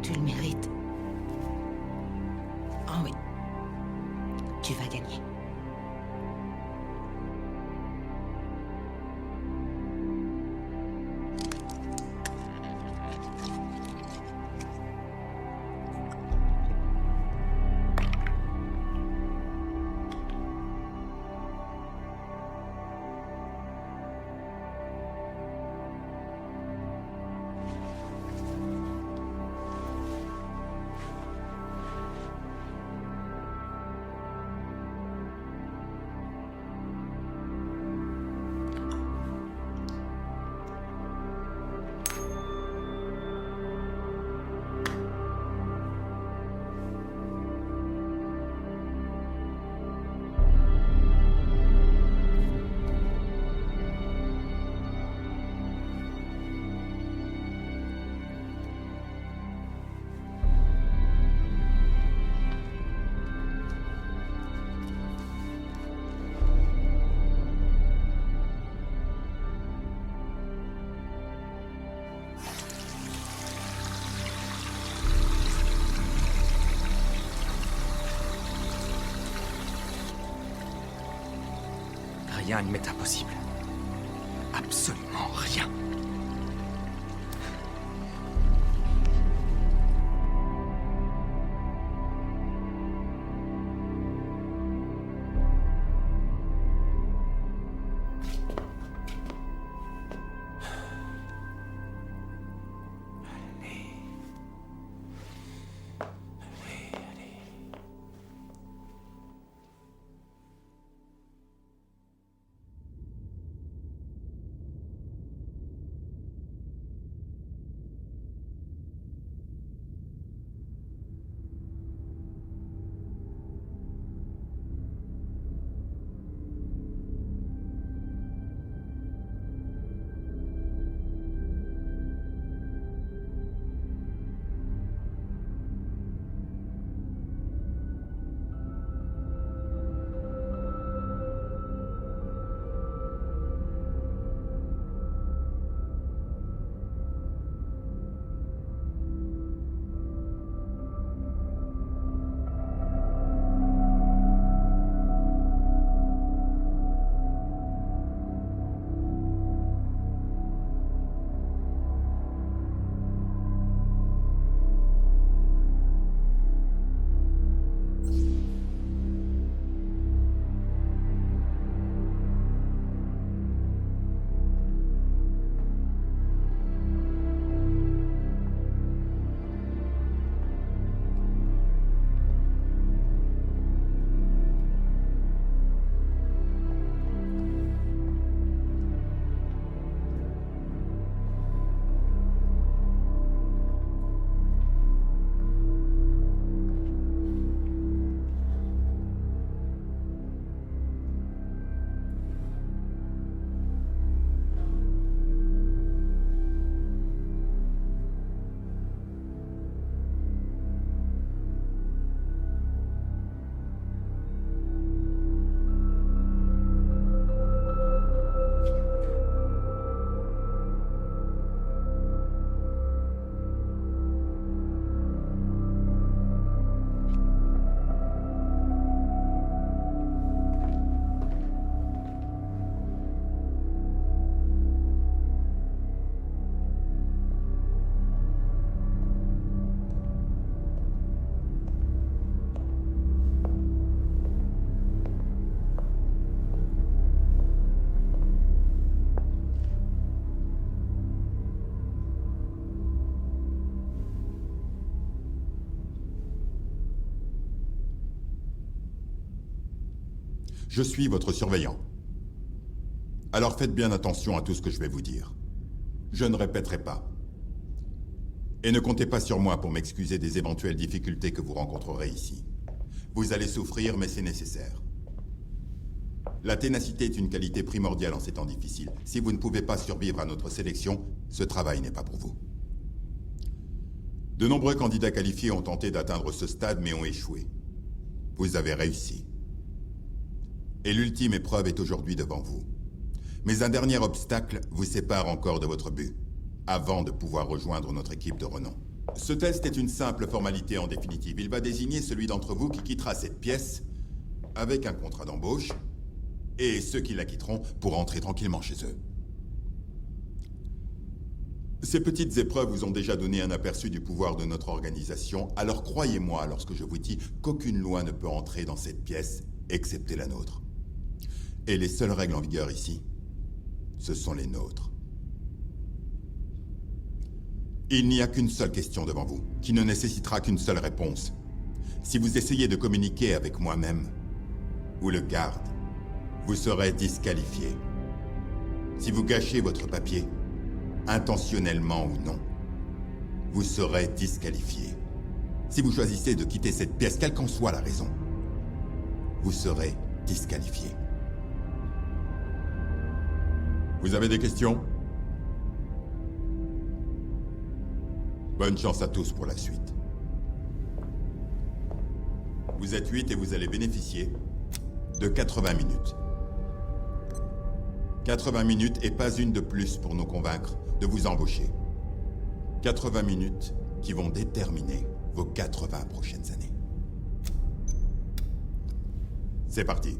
Tu le mérites. Oh oui. Tu vas gagner. Rien ne m'est impossible. Absolument rien. Je suis votre surveillant. Alors faites bien attention à tout ce que je vais vous dire. Je ne répéterai pas. Et ne comptez pas sur moi pour m'excuser des éventuelles difficultés que vous rencontrerez ici. Vous allez souffrir, mais c'est nécessaire. La ténacité est une qualité primordiale en ces temps difficiles. Si vous ne pouvez pas survivre à notre sélection, ce travail n'est pas pour vous. De nombreux candidats qualifiés ont tenté d'atteindre ce stade, mais ont échoué. Vous avez réussi. Et l'ultime épreuve est aujourd'hui devant vous. Mais un dernier obstacle vous sépare encore de votre but, avant de pouvoir rejoindre notre équipe de renom. Ce test est une simple formalité en définitive. Il va désigner celui d'entre vous qui quittera cette pièce avec un contrat d'embauche et ceux qui la quitteront pour rentrer tranquillement chez eux. Ces petites épreuves vous ont déjà donné un aperçu du pouvoir de notre organisation, alors croyez-moi lorsque je vous dis qu'aucune loi ne peut entrer dans cette pièce, excepté la nôtre. Et les seules règles en vigueur ici, ce sont les nôtres. Il n'y a qu'une seule question devant vous, qui ne nécessitera qu'une seule réponse. Si vous essayez de communiquer avec moi-même, ou le garde, vous serez disqualifié. Si vous gâchez votre papier, intentionnellement ou non, vous serez disqualifié. Si vous choisissez de quitter cette pièce, quelle qu'en soit la raison, vous serez disqualifié. Vous avez des questions? Bonne chance à tous pour la suite. Vous êtes 8 et vous allez bénéficier de 80 minutes. 80 minutes et pas une de plus pour nous convaincre de vous embaucher. 80 minutes qui vont déterminer vos 80 prochaines années. C'est parti.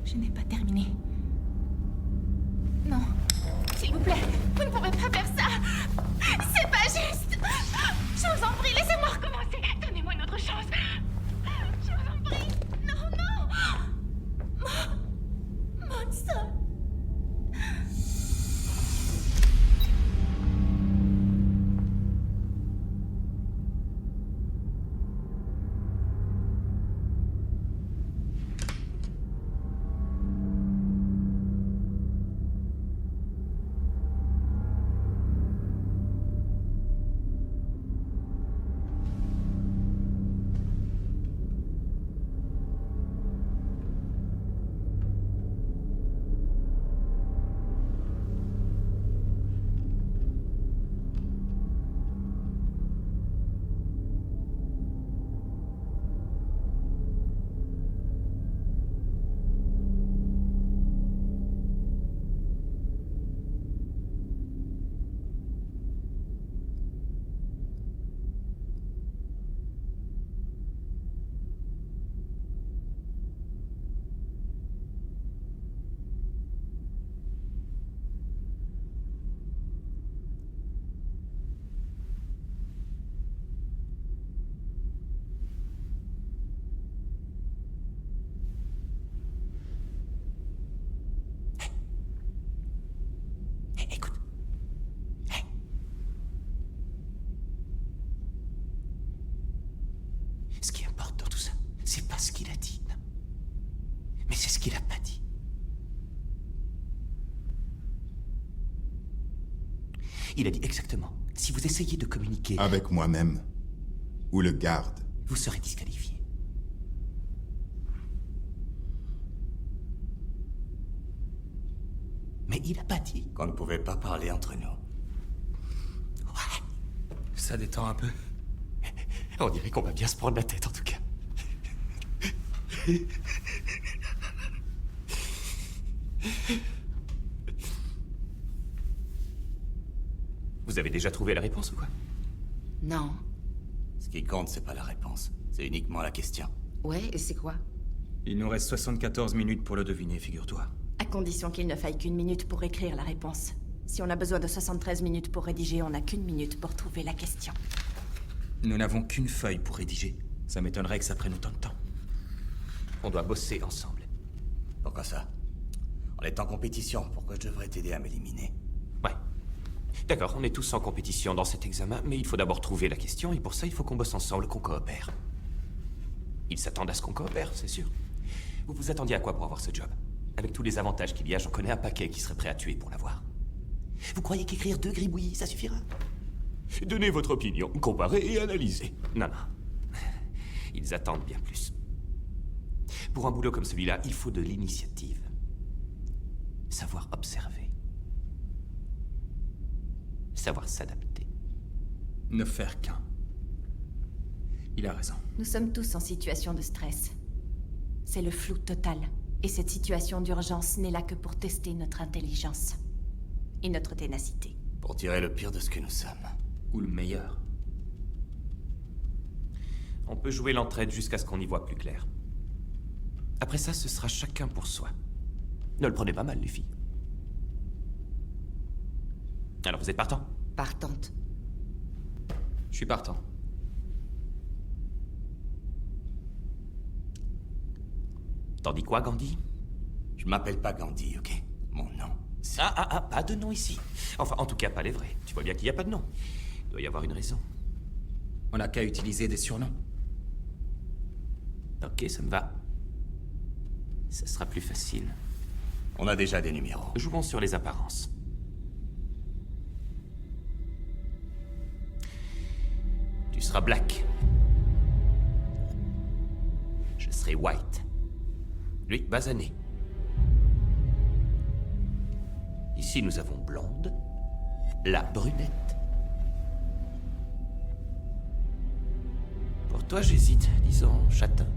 Je n'ai pas terminé. Non. S'il vous plaît, vous ne pouvez pas faire ça. C'est pas juste. Je vous en prie, laissez-moi recommencer. Donnez-moi une autre chance. Je vous en prie. Non, non. Monster. Il a dit exactement. Si vous essayez de communiquer, Avec moi-même. Ou le garde. vous serez disqualifié. Mais il a pas dit. Qu'on ne pouvait pas parler entre nous. Ouais. Ça détend un peu. On dirait qu'on va bien se prendre la tête, en tout cas. Vous avez déjà trouvé la réponse ou quoi? Non. Ce qui compte, c'est pas la réponse. C'est uniquement la question. Ouais, et c'est quoi? Il nous reste 74 minutes pour le deviner, figure-toi. À condition qu'il ne faille qu'une minute pour écrire la réponse. Si on a besoin de 73 minutes pour rédiger, on n'a qu'une minute pour trouver la question. Nous n'avons qu'une feuille pour rédiger. Ça m'étonnerait que ça prenne autant de temps. On doit bosser ensemble. Pourquoi ça? On est en compétition. Pourquoi je devrais t'aider à m'éliminer? Ouais. D'accord, on est tous en compétition dans cet examen, mais il faut d'abord trouver la question, et pour ça, il faut qu'on bosse ensemble, qu'on coopère. Ils s'attendent à ce qu'on coopère, c'est sûr. Vous vous attendiez à quoi pour avoir ce job? Avec tous les avantages qu'il y a, j'en connais un paquet qui serait prêt à tuer pour l'avoir. Vous croyez qu'écrire 2 gribouillis, ça suffira? Donnez votre opinion, comparez et analysez. Non, non. Ils attendent bien plus. Pour un boulot comme celui-là, il faut de l'initiative. Savoir observer. Savoir s'adapter. Ne faire qu'un. Il a raison. Nous sommes tous en situation de stress. C'est le flou total. Et cette situation d'urgence n'est là que pour tester notre intelligence. Et notre ténacité. Pour tirer le pire de ce que nous sommes. Ou le meilleur. On peut jouer l'entraide jusqu'à ce qu'on y voit plus clair. Après ça, ce sera chacun pour soi. Ne le prenez pas mal, les filles. Alors, vous êtes partant? Partante. Je suis partant. T'en dis quoi, Gandhi? Je m'appelle pas Gandhi, ok? Mon nom, c'est... Pas de nom ici. Enfin, en tout cas, pas les vrais. Tu vois bien qu'il n'y a pas de nom. Il doit y avoir une raison. On n'a qu'à utiliser des surnoms. Ok, ça me va. Ça sera plus facile. On a déjà des numéros. Jouons sur les apparences. Tu seras Black. Je serai White. Lui, basané. Ici, nous avons Blonde. La brunette. Pour toi, j'hésite. Disons châtain.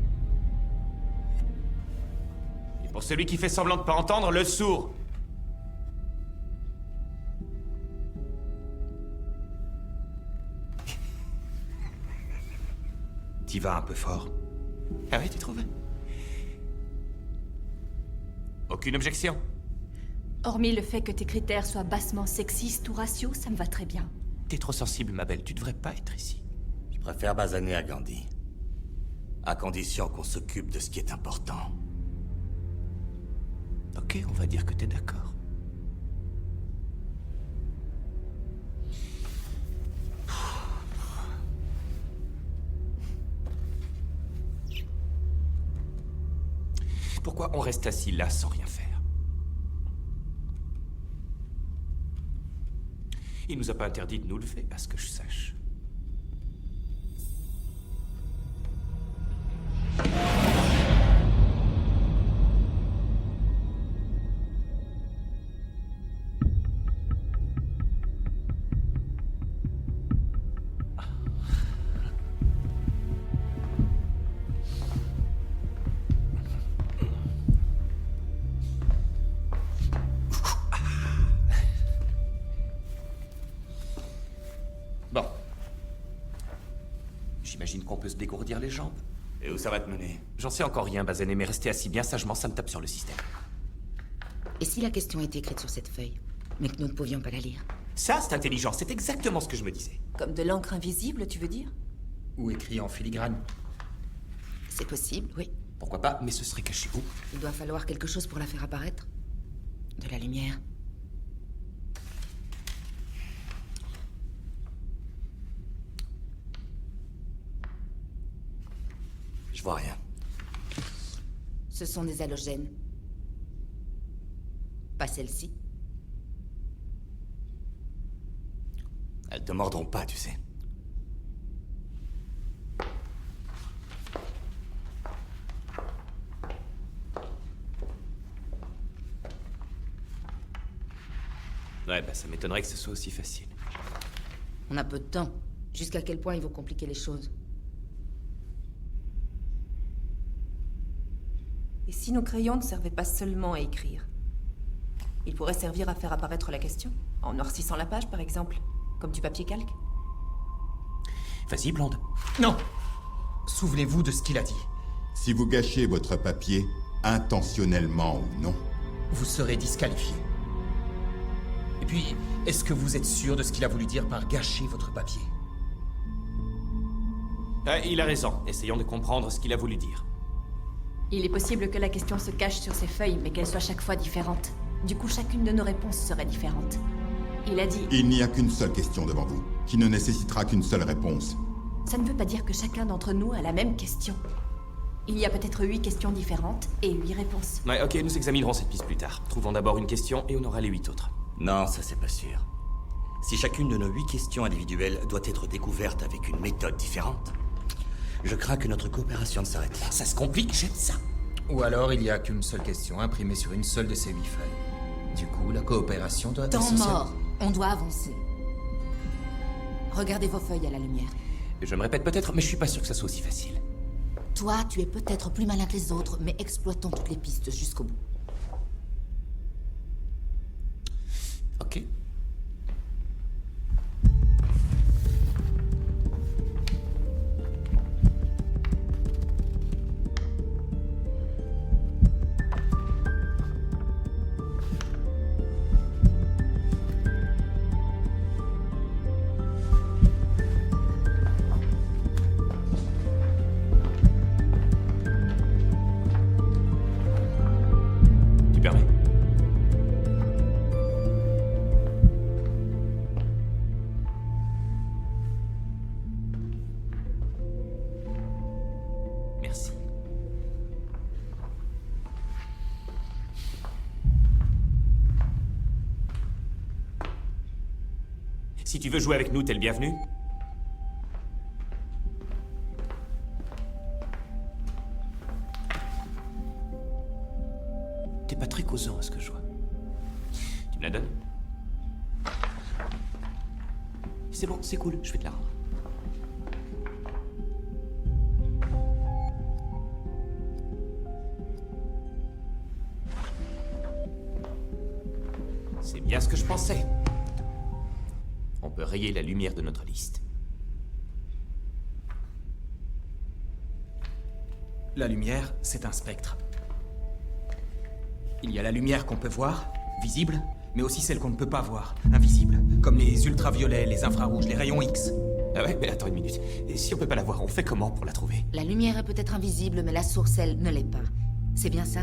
Et pour celui qui fait semblant de pas entendre, le sourd. T'y vas un peu fort. Ah oui, tu trouves? Aucune objection? Hormis le fait que tes critères soient bassement sexistes ou raciaux, ça me va très bien. T'es trop sensible, ma belle. Tu devrais pas être ici. Je préfère basaner à Gandhi. À condition qu'on s'occupe de ce qui est important. Ok, on va dire que t'es d'accord. Pourquoi on reste assis là sans rien faire? Il nous a pas interdit de nous lever, à ce que je sache. Bon. J'imagine qu'on peut se dégourdir les jambes. Et où ça va te mener? J'en sais encore rien, Bazané, mais rester assis bien sagement, ça me tape sur le système. Et si la question était écrite sur cette feuille, mais que nous ne pouvions pas la lire? Ça, c'est intelligent, c'est exactement ce que je me disais. Comme de l'encre invisible, tu veux dire? Ou écrit en filigrane. C'est possible, oui. Pourquoi pas, mais ce serait caché où? Il doit falloir quelque chose pour la faire apparaître. De la lumière. Je vois rien. Ce sont des halogènes. Pas celle-ci. Elles te mordront pas, tu sais. Ouais, bah ça m'étonnerait que ce soit aussi facile. On a peu de temps. Jusqu'à quel point ils vont compliquer les choses? Et si nos crayons ne servaient pas seulement à écrire? Ils pourraient servir à faire apparaître la question, en noircissant la page par exemple, comme du papier calque. Vas-y, Blonde. Non. Souvenez-vous de ce qu'il a dit. Si vous gâchez votre papier, intentionnellement ou non, Vous serez disqualifié. Et puis, est-ce que vous êtes sûr de ce qu'il a voulu dire par gâcher votre papier? Il a raison. Essayons de comprendre ce qu'il a voulu dire. Il est possible que la question se cache sur ces feuilles, mais qu'elle soit chaque fois différente. Du coup, chacune de nos réponses serait différente. Il a dit... il n'y a qu'une seule question devant vous, qui ne nécessitera qu'une seule réponse. Ça ne veut pas dire que chacun d'entre nous a la même question. Il y a peut-être 8 questions différentes et 8 réponses. Ouais, ok, nous examinerons cette piste plus tard. Trouvons d'abord une question et on aura les 8 autres. Non, ça c'est pas sûr. Si chacune de nos 8 questions individuelles doit être découverte avec une méthode différente, je crains que notre coopération ne s'arrête là. Ça se complique, j'aime ça. Ou alors, il n'y a qu'une seule question imprimée sur une seule de ces 8 feuilles. Du coup, la coopération doit... Temps essentiellement- mort. On doit avancer. Regardez vos feuilles à la lumière. Je me répète peut-être, mais je suis pas sûr que ça soit aussi facile. Toi, tu es peut-être plus malin que les autres, mais exploitons toutes les pistes jusqu'au bout. Ok. Tu permets? Merci. Si tu veux jouer avec nous, t'es le bienvenu. T'es pas très causant à ce que je vois. Tu me la donnes? C'est bon, c'est cool, je vais te la rendre. C'est bien ce que je pensais. On peut rayer la lumière de notre liste. La lumière, c'est un spectre. Il y a la lumière qu'on peut voir, visible, mais aussi celle qu'on ne peut pas voir, invisible, comme les ultraviolets, les infrarouges, les rayons X. Ah ouais, mais attends une minute. Et si on peut pas la voir, on fait comment pour la trouver? La lumière est peut-être invisible, mais la source, elle, ne l'est pas. C'est bien ça?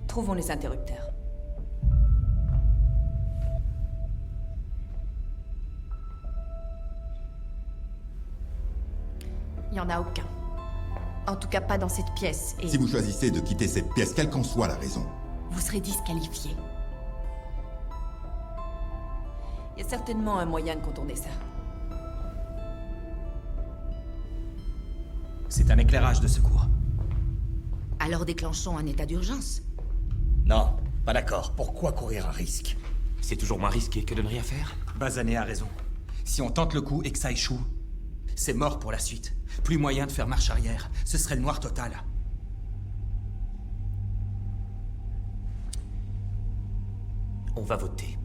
Trouvons les interrupteurs. Il n'y en a aucun. En tout cas, pas dans cette pièce. Et Si vous choisissez de quitter cette pièce, quelle qu'en soit la raison, vous serez disqualifié. Il y a certainement un moyen de contourner ça. C'est un éclairage de secours. Alors déclenchons un état d'urgence. Non, pas d'accord. Pourquoi courir un risque? C'est toujours moins risqué que de ne rien faire. Bazané a raison. Si on tente le coup et que ça échoue, c'est mort pour la suite. Plus moyen de faire marche arrière. Ce serait le noir total. On va voter.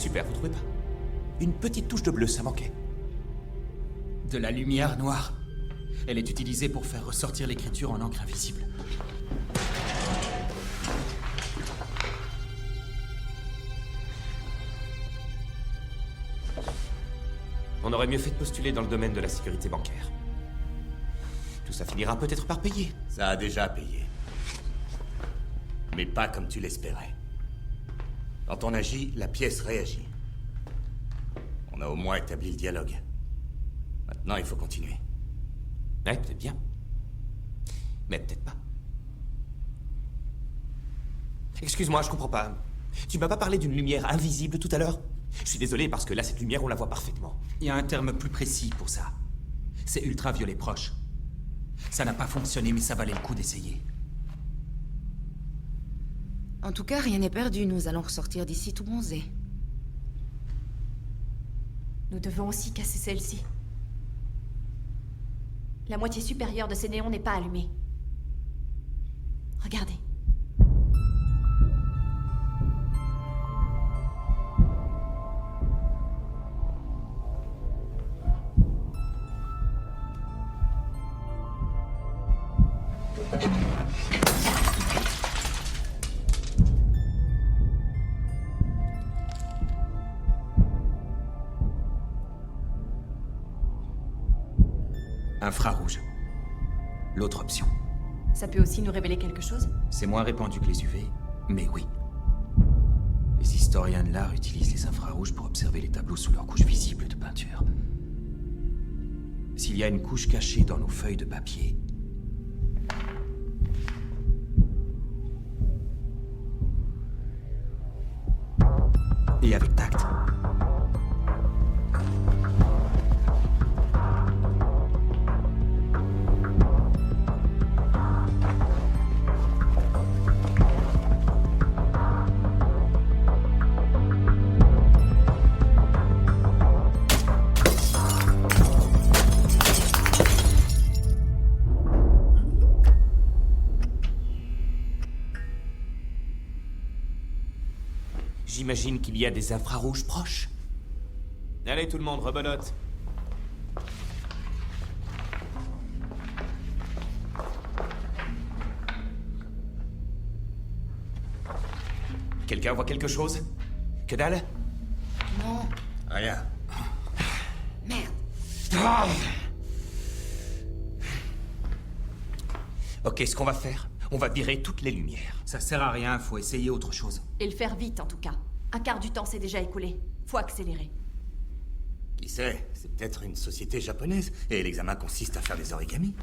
super, vous trouvez pas? Une petite touche de bleu, ça manquait. De la lumière noire. Elle est utilisée pour faire ressortir l'écriture en encre invisible. On aurait mieux fait de postuler dans le domaine de la sécurité bancaire. Tout ça finira peut-être par payer. Ça a déjà payé. Mais pas comme tu l'espérais. Quand on agit, la pièce réagit. On a au moins établi le dialogue. Maintenant, il faut continuer. Ouais, peut-être bien. Mais peut-être pas. Excuse-moi, je comprends pas. Tu m'as pas parlé d'une lumière invisible tout à l'heure? Je suis désolé parce que là, cette lumière, on la voit parfaitement. Il y a un terme plus précis pour ça. C'est ultraviolet proche. Ça n'a pas fonctionné, mais ça valait le coup d'essayer. En tout cas, rien n'est perdu. Nous allons ressortir d'ici tout bronzés. Nous devons aussi casser celle-ci. La moitié supérieure de ces néons n'est pas allumée. Regardez. Infrarouge. L'autre option. Ça peut aussi nous révéler quelque chose? C'est moins répandu que les UV, mais oui. Les historiens de l'art utilisent les infrarouges pour observer les tableaux sous leur couche visible de peinture. S'il y a une couche cachée dans nos feuilles de papier, et avec tact, J'imagine qu'il y a des infrarouges proches. Allez, tout le monde, rebelote. Quelqu'un voit quelque chose? Que dalle? Non. Rien. Merde. Ok, ce qu'on va faire, on va virer toutes les lumières. ça sert à rien, faut essayer autre chose. Et le faire vite, en tout cas. Un quart du temps s'est déjà écoulé. Faut accélérer. Qui sait, c'est peut-être une société japonaise, et l'examen consiste à faire des origamis.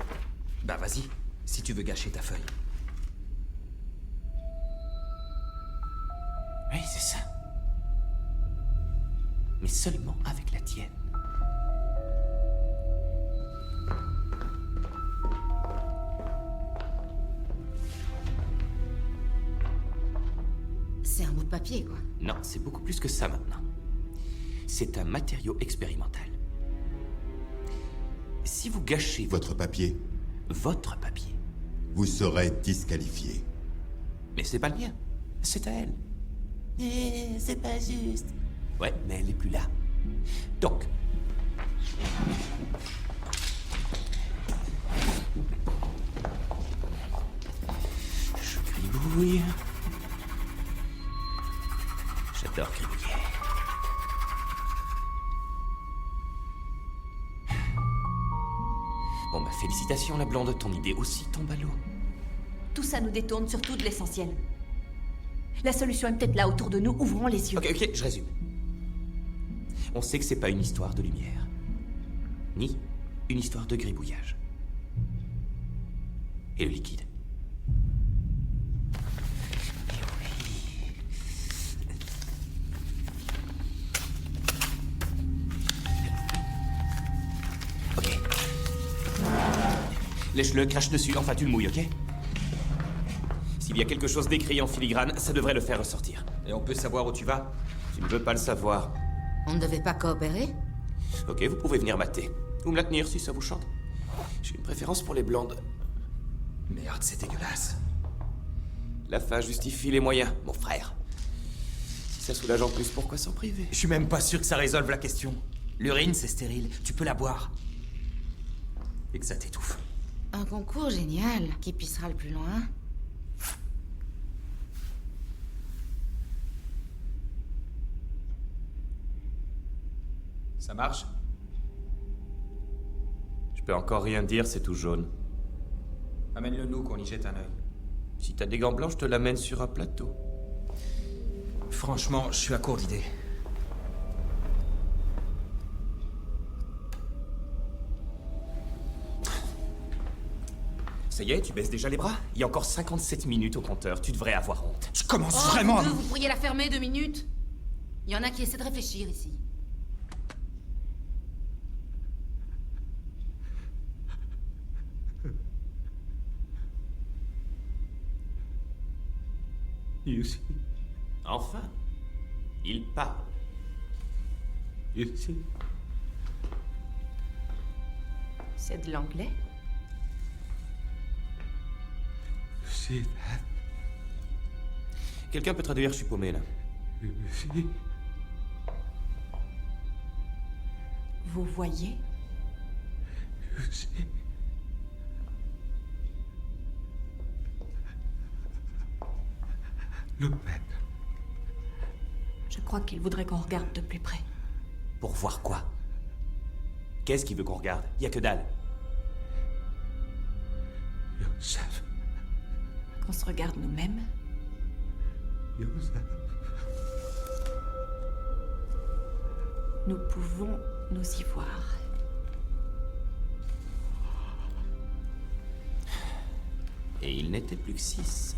Bah vas-y, si tu veux gâcher ta feuille. Oui, c'est ça. Mais seulement avec la tienne. C'est un bout de papier, quoi. Non, c'est beaucoup plus que ça maintenant. C'est un matériau expérimental. Si vous gâchez Votre papier, votre papier, vous serez disqualifié. mais c'est pas le mien, c'est à elle. C'est pas juste. Ouais, mais elle est plus là. Donc, je gribouille. J'adore gribouiller. Bon, bah félicitations la blonde, ton idée aussi tombe à l'eau. Tout ça nous détourne surtout de l'essentiel. La solution est peut-être là autour de nous, ouvrons les yeux. Ok, je résume. On sait que c'est pas une histoire de lumière, ni une histoire de gribouillage. Et le liquide. Ok. Lèche-le, crache dessus, enfin tu le mouilles, ok? S'il y a quelque chose d'écrit en filigrane, ça devrait le faire ressortir. Et on peut savoir où tu vas? Tu ne veux pas le savoir. On ne devait pas coopérer? Ok, vous pouvez venir mater. Ou me la tenir si ça vous chante. J'ai une préférence pour les blondes. Merde, c'est dégueulasse. La fin justifie les moyens, mon frère. Si ça soulage en plus, pourquoi s'en priver? Je suis même pas sûr que ça résolve la question. L'urine, c'est stérile. Tu peux la boire. Et que ça t'étouffe. Un concours génial. Qui pissera le plus loin? Ça marche? Je peux encore rien dire, c'est tout jaune. Amène-le nous, qu'on y jette un œil. Si t'as des gants blancs, je te l'amène sur un plateau. Franchement, je suis à court d'idées. Ça y est, tu baisses déjà les bras? Il y a encore 57 minutes au compteur, tu devrais avoir honte. Je commence Oh, vraiment à... vous pourriez la fermer 2 minutes? Il y en a qui essaient de réfléchir ici. Enfin, il parle. C'est de l'anglais? Quelqu'un peut traduire, je suis paumé là. Vous voyez? Je crois qu'il voudrait qu'on regarde de plus près. Pour voir quoi? Qu'est-ce qu'il veut qu'on regarde? Y a que dalle. Qu'on se regarde nous-mêmes. Nous pouvons nous y voir. Et il n'était plus que 6.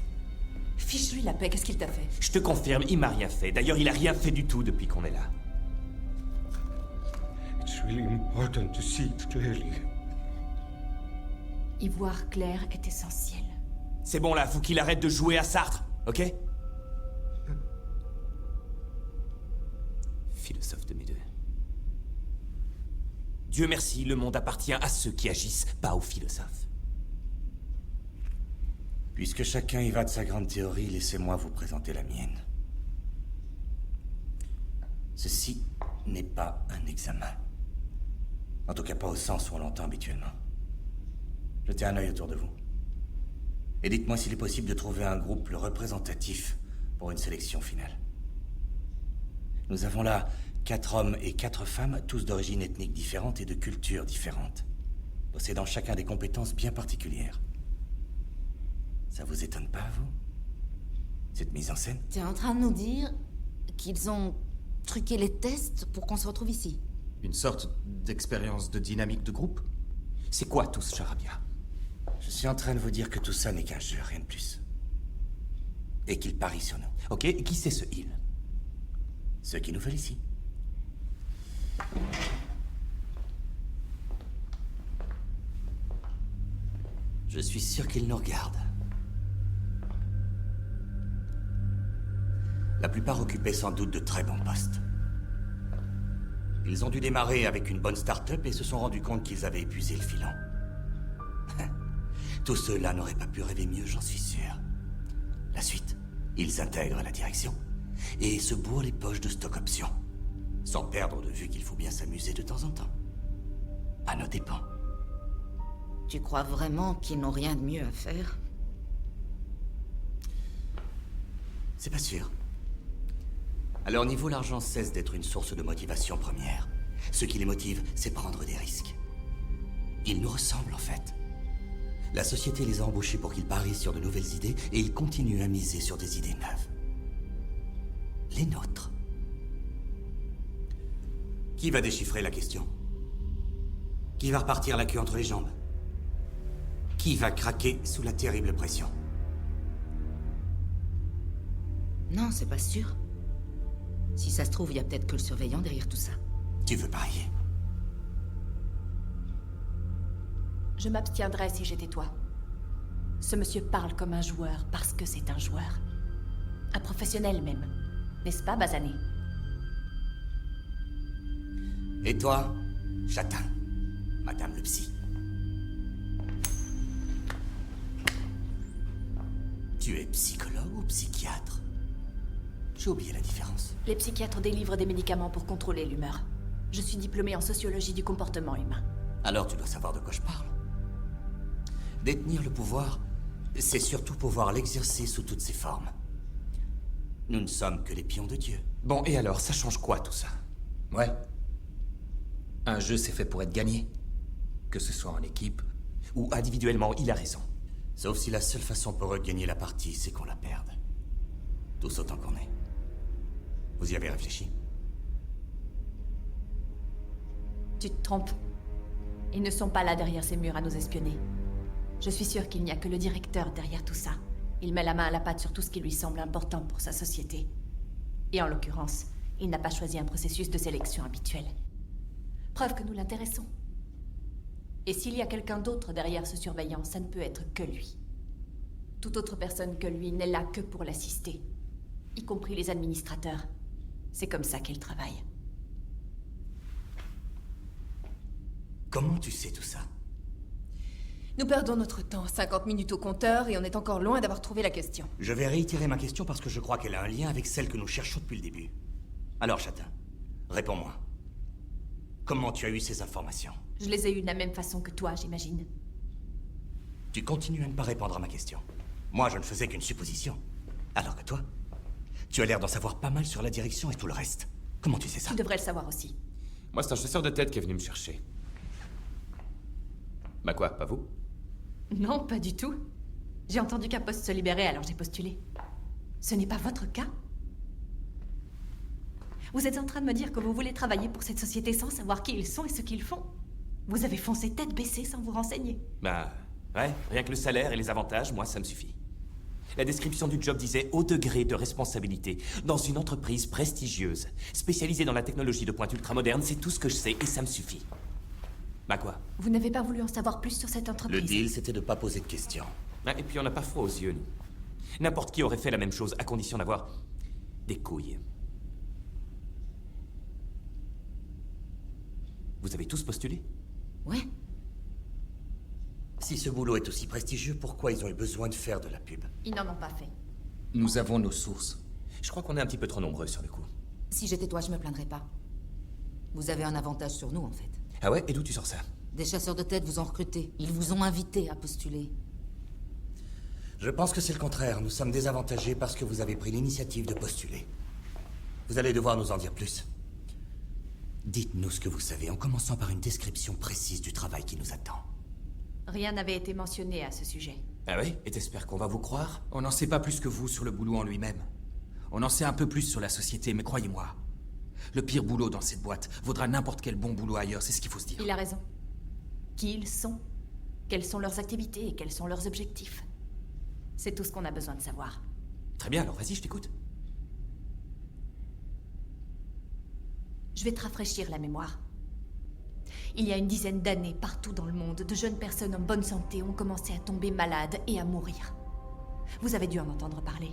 Fiche-lui la paix, qu'est-ce qu'il t'a fait? Je te confirme, il m'a rien fait. D'ailleurs, il a rien fait du tout depuis qu'on est là. Y voir clair est essentiel. C'est bon là, faut qu'il arrête de jouer à Sartre, ok? Philosophe de mes deux. Dieu merci, le monde appartient à ceux qui agissent, pas aux philosophes. Puisque chacun y va de sa grande théorie, laissez-moi vous présenter la mienne. Ceci n'est pas un examen. En tout cas pas au sens où on l'entend habituellement. Jetez un œil autour de vous. Et dites-moi s'il est possible de trouver un groupe plus représentatif pour une sélection finale. Nous avons là 4 hommes et 4 femmes, tous d'origine ethnique différente et de cultures différentes, possédant chacun des compétences bien particulières. Ça vous étonne pas, vous? Cette mise en scène? T'es en train de nous dire qu'ils ont truqué les tests pour qu'on se retrouve ici? Une sorte d'expérience de dynamique de groupe? C'est quoi tout ce charabia? Je suis en train de vous dire que tout ça n'est qu'un jeu, rien de plus. Et qu'ils parient sur nous. Ok, et qui c'est ce il? Ceux qui nous veulent ici. Je suis sûr qu'ils nous regardent. La plupart occupaient sans doute de très bons postes. Ils ont dû démarrer avec une bonne start-up et se sont rendus compte qu'ils avaient épuisé le filon. Tous ceux-là n'auraient pas pu rêver mieux, j'en suis sûr. La suite, ils intègrent la direction et se bourrent les poches de stock options, sans perdre de vue qu'il faut bien s'amuser de temps en temps. À nos dépens. Tu crois vraiment qu'ils n'ont rien de mieux à faire? C'est pas sûr. À leur niveau, l'argent cesse d'être une source de motivation première. Ce qui les motive, c'est prendre des risques. Ils nous ressemblent, en fait. La société les a embauchés pour qu'ils parient sur de nouvelles idées, et ils continuent à miser sur des idées neuves. Les nôtres. Qui va déchiffrer la question? Qui va repartir la queue entre les jambes? Qui va craquer sous la terrible pression? Non, c'est pas sûr. Si ça se trouve, il y a peut-être que le surveillant derrière tout ça. Tu veux parier? Je m'abstiendrais si j'étais toi. Ce monsieur parle comme un joueur parce que c'est un joueur. Un professionnel même. N'est-ce pas, Bazané? Et toi, Chatin, Madame le Psy? Tu es psychologue ou psychiatre? J'ai oublié la différence. Les psychiatres délivrent des médicaments pour contrôler l'humeur. Je suis diplômée en sociologie du comportement humain. Alors tu dois savoir de quoi je parle. Détenir le pouvoir, c'est surtout pouvoir l'exercer sous toutes ses formes. Nous ne sommes que les pions de Dieu. Bon, et alors, ça change quoi tout ça? Ouais. Un jeu, c'est fait pour être gagné. Que ce soit en équipe. Ou individuellement, il a raison. Sauf si la seule façon pour eux de gagner la partie, c'est qu'on la perde. Tous autant qu'on est. Vous y avez réfléchi? Tu te trompes. Ils ne sont pas là derrière ces murs à nous espionner. Je suis sûre qu'il n'y a que le directeur derrière tout ça. Il met la main à la pâte sur tout ce qui lui semble important pour sa société. Et en l'occurrence, il n'a pas choisi un processus de sélection habituel. Preuve que nous l'intéressons. Et s'il y a quelqu'un d'autre derrière ce surveillant, ça ne peut être que lui. Toute autre personne que lui n'est là que pour l'assister, y compris les administrateurs. C'est comme ça qu'ils travaillent. Comment tu sais tout ça? Nous perdons notre temps, 50 minutes au compteur, et on est encore loin d'avoir trouvé la question. Je vais réitérer ma question parce que je crois qu'elle a un lien avec celle que nous cherchons depuis le début. Alors, Châtain, réponds-moi. Comment tu as eu ces informations? Je les ai eues de la même façon que toi, j'imagine. Tu continues à ne pas répondre à ma question. Moi, je ne faisais qu'une supposition. Alors que toi, tu as l'air d'en savoir pas mal sur la direction et tout le reste. Comment tu sais ça? Tu devrais le savoir aussi. Moi, c'est un chasseur de tête qui est venu me chercher. Bah quoi, pas vous? Non, pas du tout. J'ai entendu qu'un poste se libérait, alors j'ai postulé. Ce n'est pas votre cas? Vous êtes en train de me dire que vous voulez travailler pour cette société sans savoir qui ils sont et ce qu'ils font? Vous avez foncé tête baissée sans vous renseigner. Bah, ouais, rien que le salaire et les avantages, moi, ça me suffit. La description du job disait haut degré de responsabilité, dans une entreprise prestigieuse, spécialisée dans la technologie de pointe ultramoderne, c'est tout ce que je sais et ça me suffit. Bah quoi? Vous n'avez pas voulu en savoir plus sur cette Le entreprise? deal, c'était de pas poser de questions. Et puis on n'a pas froid aux yeux, nous. N'importe qui aurait fait la même chose, à condition d'avoir des couilles. Vous avez tous postulé? Ouais. Si ce boulot est aussi prestigieux, pourquoi ils ont eu besoin de faire de la pub? Ils n'en ont pas fait. Nous avons nos sources. Je crois qu'on est un petit peu trop nombreux sur le coup. Si j'étais toi, je me plaindrais pas. Vous avez un avantage sur nous, en fait. Ah ouais? Et d'où tu sors ça? Des chasseurs de tête vous ont recruté. Ils vous ont invité à postuler. Je pense que c'est le contraire. Nous sommes désavantagés parce que vous avez pris l'initiative de postuler. Vous allez devoir nous en dire plus. Dites-nous ce que vous savez, en commençant par une description précise du travail qui nous attend. Rien n'avait été mentionné à ce sujet. Ah oui? Et t'espères qu'on va vous croire? On n'en sait pas plus que vous sur le boulot en lui-même. On en sait un peu plus sur la société, mais croyez-moi, le pire boulot dans cette boîte vaudra n'importe quel bon boulot ailleurs, c'est ce qu'il faut se dire. Il a raison. Qui ils sont? Quelles sont leurs activités et quels sont leurs objectifs? C'est tout ce qu'on a besoin de savoir. Très bien, alors vas-y, je t'écoute. Je vais te rafraîchir la mémoire. Il y a une dizaine d'années, partout dans le monde, de jeunes personnes en bonne santé ont commencé à tomber malades et à mourir. Vous avez dû en entendre parler.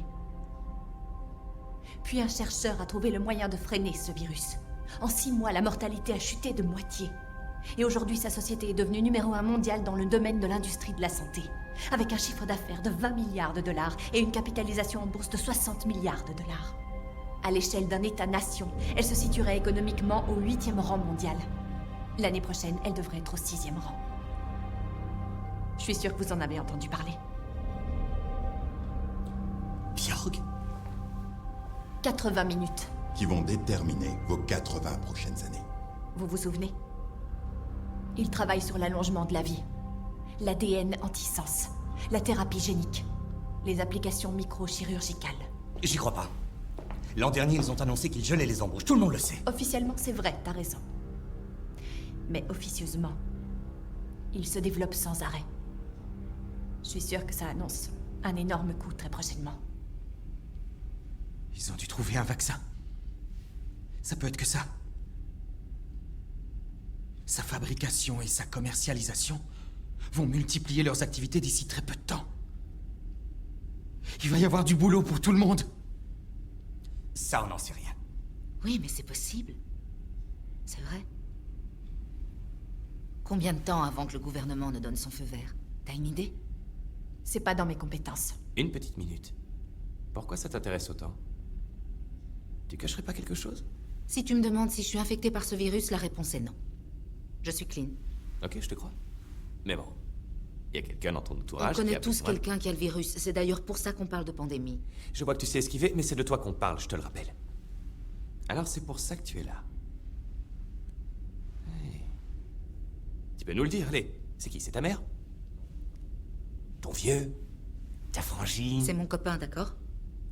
Puis un chercheur a trouvé le moyen de freiner ce virus. En 6 mois, la mortalité a chuté de moitié. Et aujourd'hui, sa société est devenue numéro 1 mondial dans le domaine de l'industrie de la santé. Avec un chiffre d'affaires de 20 milliards de dollars et une capitalisation en bourse de 60 milliards de dollars. À l'échelle d'un État-nation, elle se situerait économiquement au 8e rang mondial. L'année prochaine, elle devrait être au 6e rang. Je suis sûre que vous en avez entendu parler. Bjorg? 80 minutes. Qui vont déterminer vos 80 prochaines années. Vous vous souvenez? Il travaille sur l'allongement de la vie, l'ADN anti-sens, la thérapie génique, les applications microchirurgicales. J'y crois pas. L'an dernier, ils ont annoncé qu'ils gelaient les embauches. Tout le monde le sait. Officiellement, c'est vrai, t'as raison. Mais officieusement, il se développe sans arrêt. Je suis sûre que ça annonce un énorme coup très prochainement. Ils ont dû trouver un vaccin. Ça peut être que ça. Sa fabrication et sa commercialisation vont multiplier leurs activités d'ici très peu de temps. Il va y avoir du boulot pour tout le monde. Ça, on n'en sait rien. Oui, mais c'est possible. C'est vrai. Combien de temps avant que le gouvernement ne donne son feu vert? T'as une idée? C'est pas dans mes compétences. Une petite minute. Pourquoi ça t'intéresse autant? Tu cacherais pas quelque chose? Si tu me demandes si je suis infectée par ce virus, la réponse est non. Je suis clean. Ok, je te crois. Mais bon, il y a quelqu'un dans ton On entourage qui connaît a tous besoin... quelqu'un qui a le virus. C'est d'ailleurs pour ça qu'on parle de pandémie. Je vois que tu sais esquiver, mais c'est de toi qu'on parle, je te le rappelle. Alors c'est pour ça que tu es là. Hey. Tu peux nous le dire, allez. C'est qui? C'est ta mère? Ton vieux? Ta frangine? C'est mon copain, d'accord?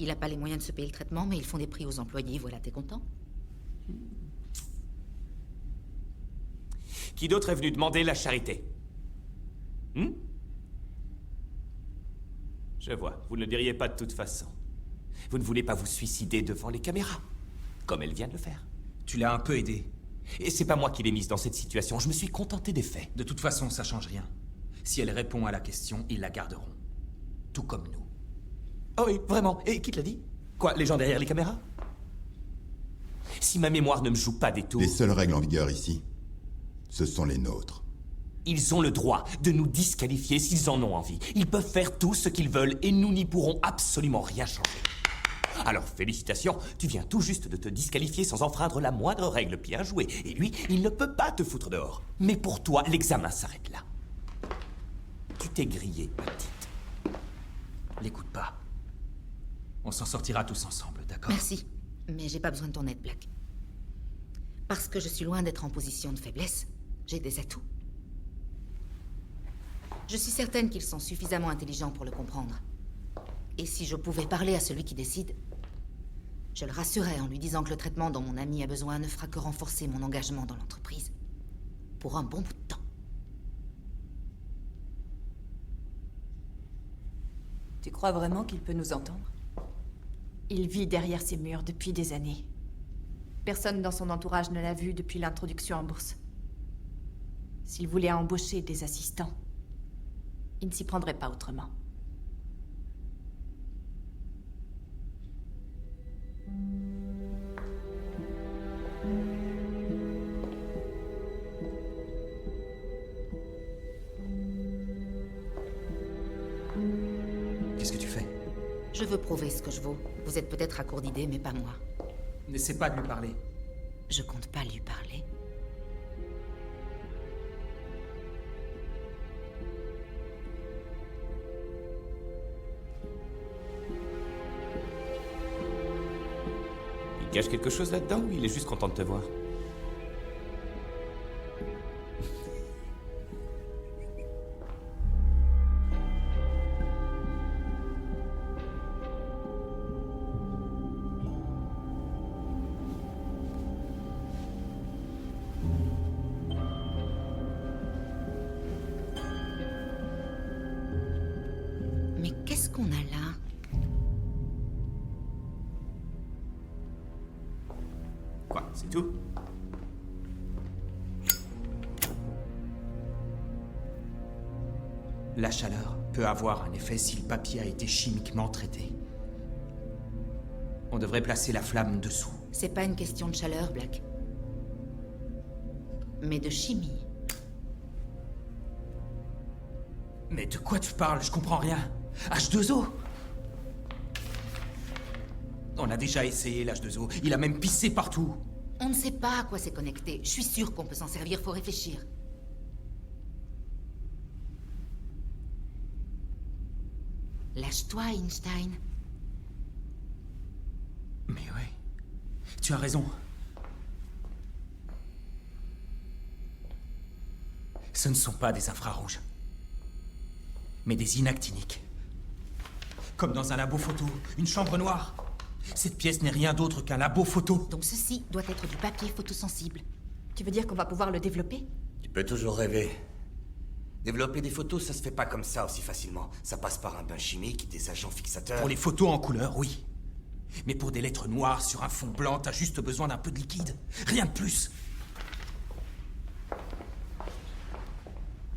Il a pas les moyens de se payer le traitement, mais ils font des prix aux employés, voilà, t'es content? Qui d'autre est venu demander la charité? Je vois, vous ne le diriez pas de toute façon. Vous ne voulez pas vous suicider devant les caméras, comme elle vient de le faire. Tu l'as un peu aidé. Et c'est pas moi qui l'ai mise dans cette situation, je me suis contenté des faits. De toute façon, ça change rien. Si elle répond à la question, ils la garderont. Tout comme nous. Oh oui, vraiment. Et qui te l'a dit? Quoi, les gens derrière les caméras? Si ma mémoire ne me joue pas des tours... Les seules règles en vigueur ici, ce sont les nôtres. Ils ont le droit de nous disqualifier s'ils en ont envie. Ils peuvent faire tout ce qu'ils veulent et nous n'y pourrons absolument rien changer. Alors félicitations, tu viens tout juste de te disqualifier sans enfreindre la moindre règle. Bien joué. Et lui, il ne peut pas te foutre dehors. Mais pour toi, l'examen s'arrête là. Tu t'es grillé, ma petite. L'écoute pas. On s'en sortira tous ensemble, d'accord? Merci, mais j'ai pas besoin de ton aide, Black. Parce que je suis loin d'être en position de faiblesse, j'ai des atouts. Je suis certaine qu'ils sont suffisamment intelligents pour le comprendre. Et si je pouvais parler à celui qui décide, je le rassurerais en lui disant que le traitement dont mon ami a besoin ne fera que renforcer mon engagement dans l'entreprise. Pour un bon bout de temps. Tu crois vraiment qu'il peut nous entendre? Il vit derrière ces murs depuis des années. Personne dans son entourage ne l'a vu depuis l'introduction en bourse. S'il voulait embaucher des assistants, il ne s'y prendrait pas autrement. Qu'est-ce que tu fais? Je veux prouver ce que je vaux. Vous êtes peut-être à court d'idées, mais pas moi. N'essaie pas de lui parler. Je compte pas lui parler. Il cache quelque chose là-dedans ou il est juste content de te voir? Mais qu'est-ce qu'on a là? Quoi, c'est tout? La chaleur peut avoir un effet si le papier a été chimiquement traité. On devrait placer la flamme dessous. C'est pas une question de chaleur, Black. Mais de chimie. Mais de quoi tu parles? Je comprends rien. H2O? On a déjà essayé l'H2O. Il a même pissé partout. On ne sait pas à quoi c'est connecté. Je suis sûre qu'on peut s'en servir, faut réfléchir. Lâche-toi, Einstein. Mais oui, tu as raison. Ce ne sont pas des infrarouges, mais des inactiniques. Comme dans un labo photo, une chambre noire. Cette pièce n'est rien d'autre qu'un labo photo. Donc ceci doit être du papier photosensible. Tu veux dire qu'on va pouvoir le développer? Tu peux toujours rêver. Développer des photos, ça se fait pas comme ça aussi facilement. Ça passe par un bain chimique, des agents fixateurs... Pour les photos en couleur, oui. Mais pour des lettres noires sur un fond blanc, t'as juste besoin d'un peu de liquide. Rien de plus.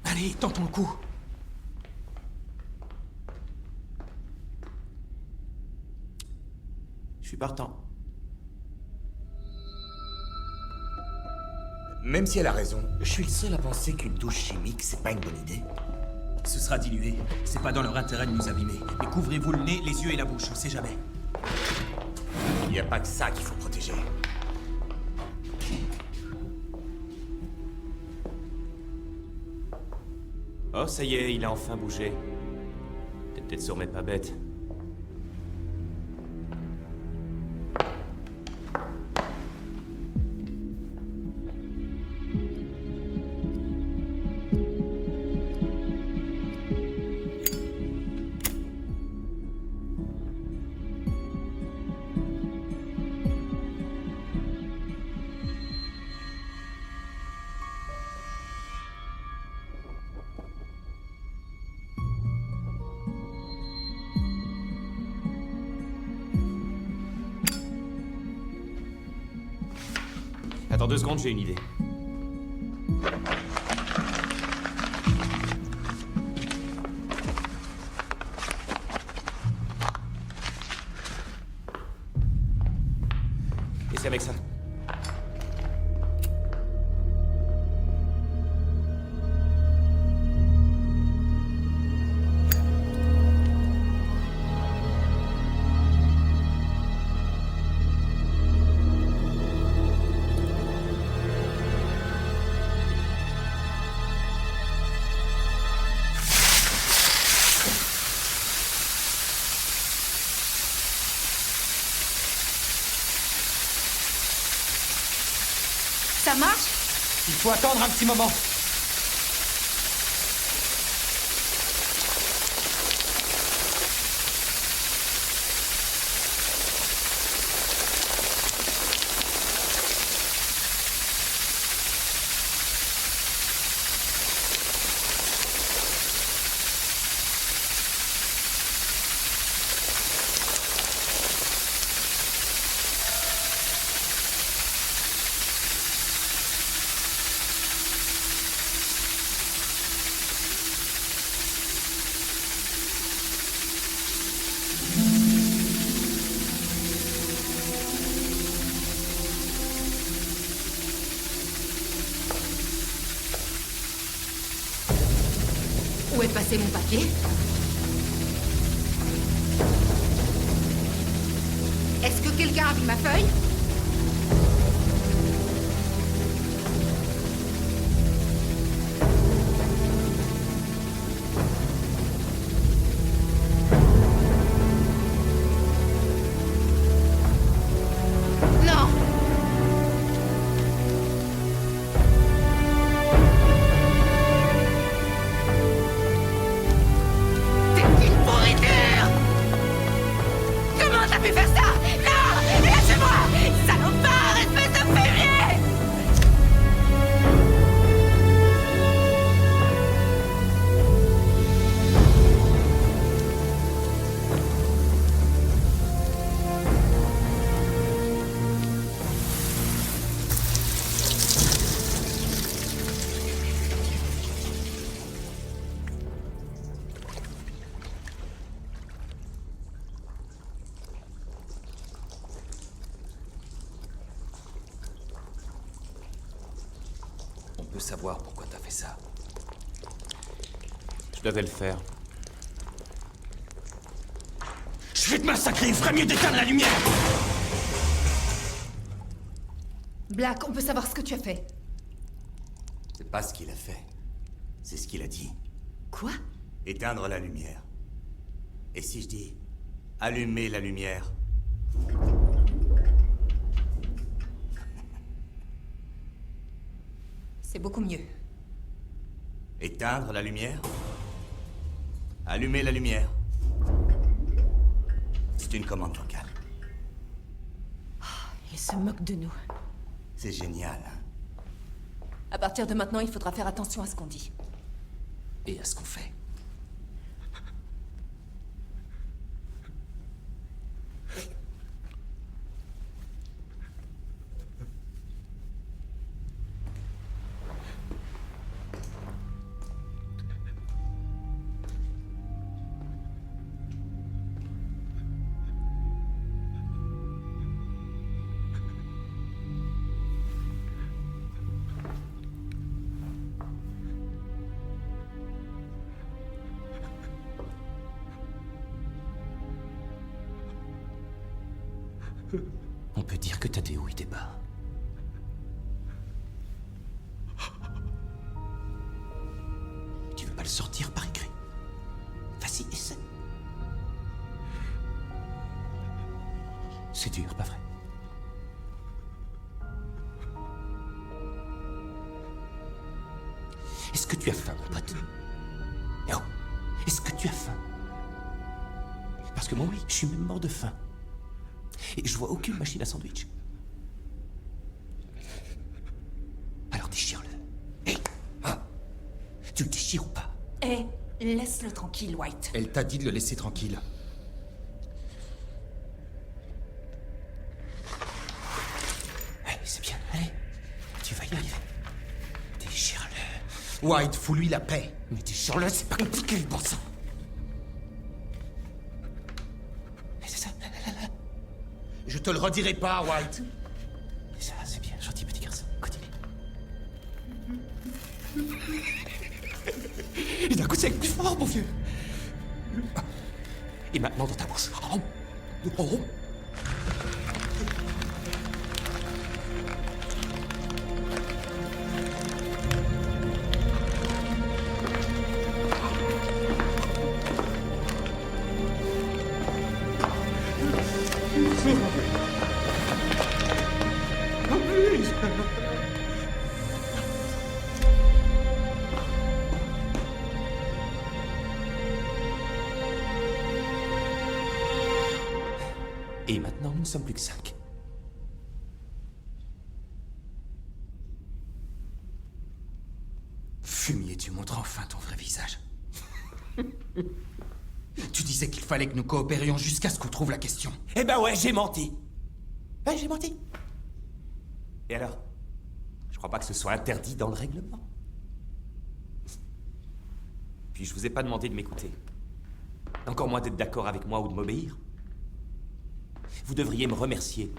Allez, tentons le coup. Je suis partant. Même si elle a raison, je suis le seul à penser qu'une douche chimique, c'est pas une bonne idée. Ce sera dilué. C'est pas dans leur intérêt de nous abîmer. Mais couvrez-vous le nez, les yeux et la bouche, on sait jamais. Il n'y a pas que ça qu'il faut protéger. Oh, ça y est, il a enfin bougé. T'es peut-être sourd mais pas bête. Attends 2 secondes, j'ai une idée. Et c'est avec ça. Ça marche? Il faut attendre un petit moment. Où est passé mon papier? Est-ce que quelqu'un a vu ma feuille? Non! C'est une pourriture! Comment t'as pu faire ça? Non! Lâchez-moi! Salopard, espèce de février! On peut savoir pourquoi t'as fait ça. Je devais le faire. Je vais te massacrer, il ferait mieux d'éteindre la lumière! Black, on peut savoir ce que tu as fait. C'est pas ce qu'il a fait. C'est ce qu'il a dit. Quoi? Éteindre la lumière. Et si je dis allumer la lumière? C'est beaucoup mieux. Éteindre la lumière? Allumer la lumière? C'est une commande vocale. Il se moque de nous. C'est génial. À partir de maintenant, il faudra faire attention à ce qu'on dit. Et à ce qu'on fait. On peut dire que t'as des hauts et des bas. Tu veux pas le sortir par écrit? Vas-y, essaie. C'est dur, pas vrai? Est-ce que tu as faim, mon pote? Oh, est-ce que tu as faim? Parce que moi, oui, je suis même mort de faim. Et je vois aucune machine à sandwich. Alors déchire-le. Hé, tu le déchires ou pas? Hé, laisse-le tranquille, White. Elle t'a dit de le laisser tranquille. Allez, c'est bien, allez. Tu vas y arriver. Déchire-le. White, fous-lui la paix. Mais déchire-le, c'est pas compliqué, bon sang. C'est ça, là. Je te le redirai pas, White. Ça, c'est bien, gentil petit garçon. Continue. Et d'un coup, c'est plus fort, mon vieux. Et maintenant, dans ta bouche. Et maintenant, nous ne sommes plus que 5. Fumier, tu montres enfin ton vrai visage. Tu disais qu'il fallait que nous coopérions jusqu'à ce qu'on trouve la question. Eh ben ouais, j'ai menti. Ouais, j'ai menti. Et alors? Je crois pas que ce soit interdit dans le règlement. Puis je vous ai pas demandé de m'écouter. Encore moins d'être d'accord avec moi ou de m'obéir. Vous devriez me remercier.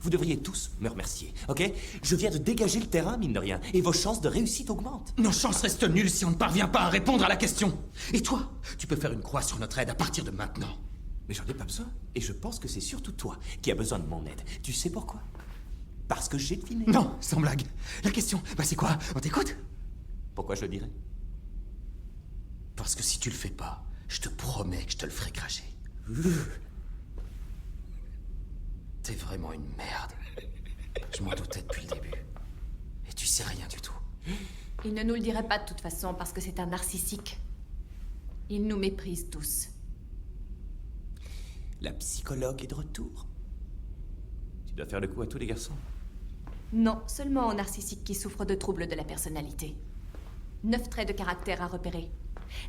Vous devriez tous me remercier, ok? Je viens de dégager le terrain, mine de rien, et vos chances de réussite augmentent. Nos chances restent nulles si on ne parvient pas à répondre à la question. Et toi, tu peux faire une croix sur notre aide à partir de maintenant. Mais j'en ai pas besoin. Et je pense que c'est surtout toi qui as besoin de mon aide. Tu sais pourquoi? Parce que j'ai deviné. Non, sans blague. La question, c'est quoi? On t'écoute? Pourquoi je le dirais? Parce que si tu le fais pas, je te promets que je te le ferai cracher. T'es vraiment une merde. Je m'en doutais depuis le début. Et tu sais rien du tout. Il ne nous le dirait pas de toute façon parce que c'est un narcissique. Il nous méprise tous. La psychologue est de retour. Tu dois faire le coup à tous les garçons. Non, seulement aux narcissiques qui souffrent de troubles de la personnalité. 9 traits de caractère à repérer.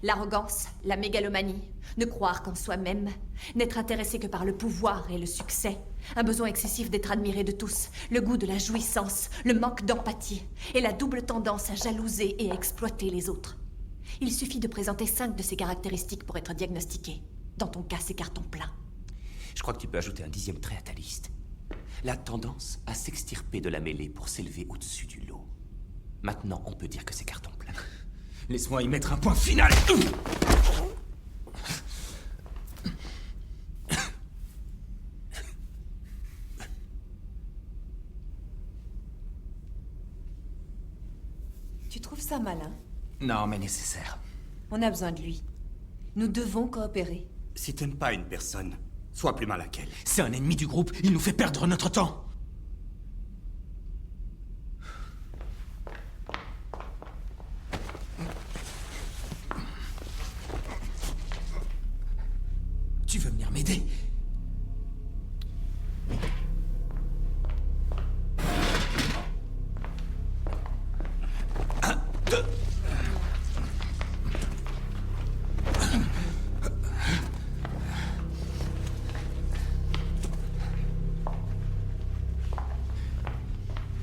L'arrogance, la mégalomanie, ne croire qu'en soi-même, n'être intéressé que par le pouvoir et le succès, un besoin excessif d'être admiré de tous, le goût de la jouissance, le manque d'empathie et la double tendance à jalouser et à exploiter les autres. Il suffit de présenter 5 de ces caractéristiques pour être diagnostiqué. Dans ton cas, c'est carton plein. Je crois que tu peux ajouter un 10e trait à ta liste. La tendance à s'extirper de la mêlée pour s'élever au-dessus du lot. Maintenant, on peut dire que c'est carton plein. Laisse-moi y mettre un point final. Tu trouves ça malin? Non, mais nécessaire. On a besoin de lui. Nous devons coopérer. Si tu n'aimes pas une personne, sois plus malin qu'elle. C'est un ennemi du groupe, il nous fait perdre notre temps. Tu veux venir m'aider?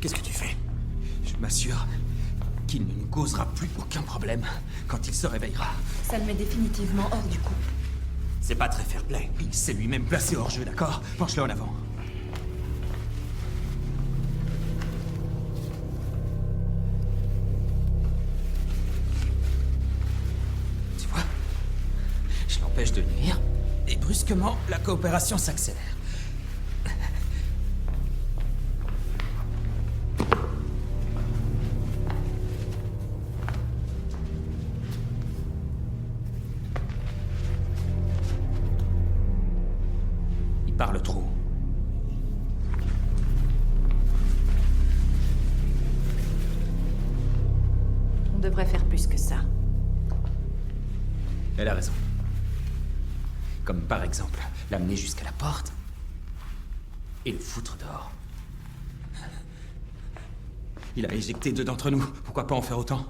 Qu'est-ce que tu fais? Je m'assure qu'il ne nous causera plus aucun problème quand il se réveillera. Ça le met définitivement hors du coup. C'est pas très fair-play. Il s'est lui-même placé hors jeu, d'accord? Penche-le en avant. Tu vois? Je l'empêche de nuire, et brusquement, la coopération s'accélère. devrait faire plus que ça. Elle a raison. Comme par exemple, l'amener jusqu'à la porte et le foutre dehors. Il a éjecté 2 d'entre nous. Pourquoi pas en faire autant?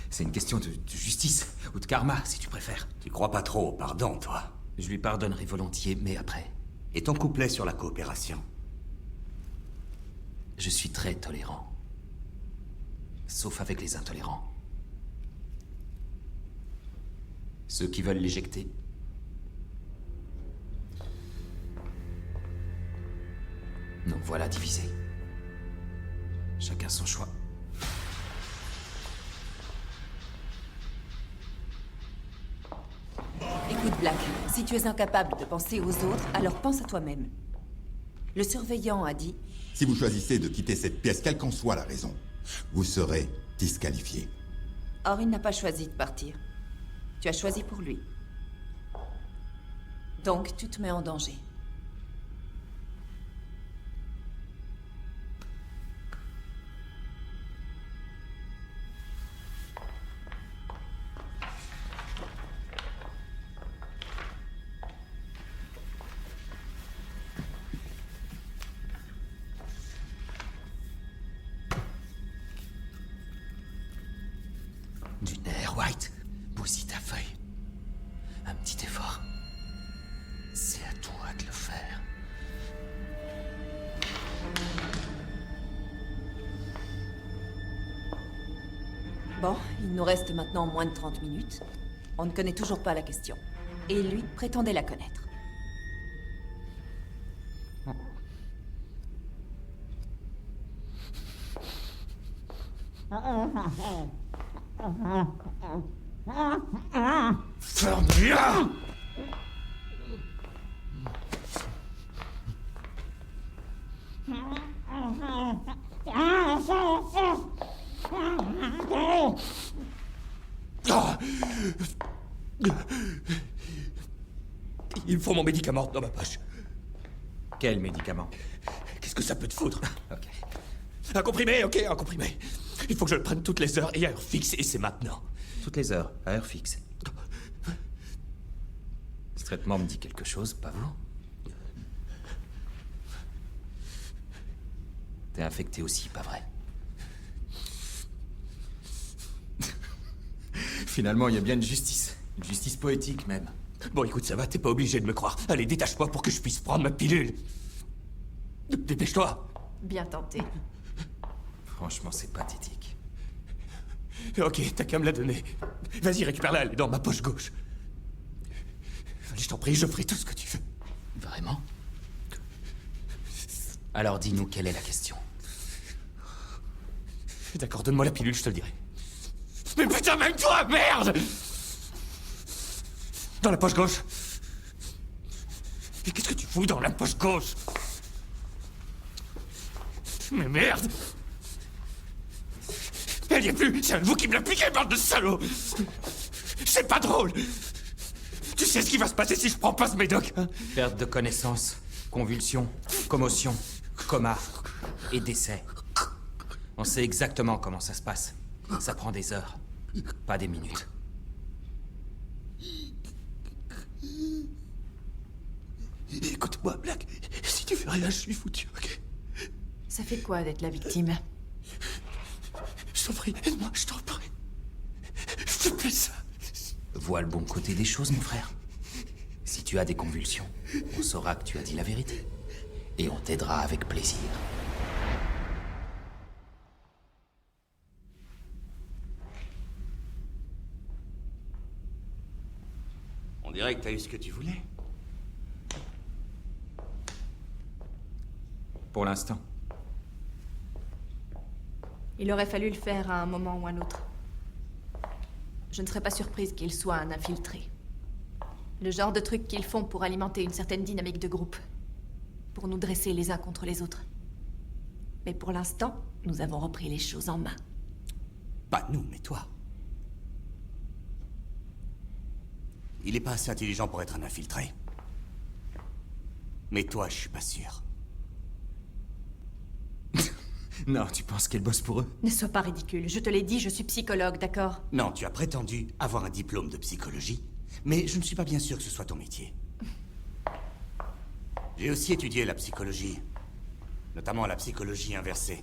C'est une question de justice, ou de karma, si tu préfères. Tu crois pas trop au pardon, toi? Je lui pardonnerai volontiers, mais après. Et ton couplet sur la coopération? Je suis très tolérant. Sauf avec les intolérants. Ceux qui veulent l'éjecter. Nous voilà divisés. Chacun son choix. Écoute, Black, si tu es incapable de penser aux autres, alors pense à toi-même. Le surveillant a dit... Si vous choisissez de quitter cette pièce, quelle qu'en soit la raison, vous serez disqualifié. Or, il n'a pas choisi de partir. Tu as choisi pour lui. Donc, tu te mets en danger. Du nerf, White. Bousille ta feuille. Un petit effort. C'est à toi de le faire. Bon, il nous reste maintenant moins de 30 minutes. On ne connaît toujours pas la question. Et lui prétendait la connaître. Ferme-la! Il faut mon médicament dans ma poche. Quel médicament? Qu'est-ce que ça peut te foutre? Ok. Un comprimé, ok, un comprimé. Il faut que je le prenne toutes les heures et à heure fixe, et c'est maintenant. Toutes les heures, à heure fixe. Ce traitement me dit quelque chose, pas vous? T'es infecté aussi, pas vrai? Finalement, il y a bien une justice. Une justice poétique, même. Bon, écoute, ça va, t'es pas obligé de me croire. Allez, détache-toi pour que je puisse prendre ma pilule. Dépêche-toi. Bien tenté. Franchement, c'est pathétique. Ok, t'as qu'à me la donner. Vas-y, récupère-la, elle est dans ma poche gauche. Allez, je t'en prie, je ferai tout ce que tu veux. Vraiment? Alors dis-nous quelle est la question. D'accord, donne-moi la pilule, je te le dirai. Mais putain, même toi, merde! Dans la poche gauche. Mais qu'est-ce que tu fous dans la poche gauche? Mais merde! Elle y est plus! C'est un de vous qui me l'a piqué, bande de salauds! C'est pas drôle! Tu sais ce qui va se passer si je prends pas ce médoc, hein? Perte de connaissance, convulsion, commotion, coma et décès. On sait exactement comment ça se passe. Ça prend des heures, pas des minutes. Écoute-moi, Black. Si tu fais rien, je suis foutu, ok? Ça fait quoi d'être la victime? Je t'en prie, aide-moi, je t'en prie. Je te plaît ça. Vois le bon côté des choses, mon frère. Si tu as des convulsions, on saura que tu as dit la vérité. Et on t'aidera avec plaisir. On dirait que t'as eu ce que tu voulais. Pour l'instant. Il aurait fallu le faire à un moment ou un autre. Je ne serais pas surprise qu'il soit un infiltré. Le genre de truc qu'ils font pour alimenter une certaine dynamique de groupe. Pour nous dresser les uns contre les autres. Mais pour l'instant, nous avons repris les choses en main. Pas nous, mais toi. Il est pas assez intelligent pour être un infiltré. Mais toi, je suis pas sûr. Non, tu penses qu'elle bosse pour eux? Ne sois pas ridicule. Je te l'ai dit, je suis psychologue, d'accord? Non, tu as prétendu avoir un diplôme de psychologie, mais je ne suis pas bien sûr que ce soit ton métier. J'ai aussi étudié la psychologie, notamment la psychologie inversée.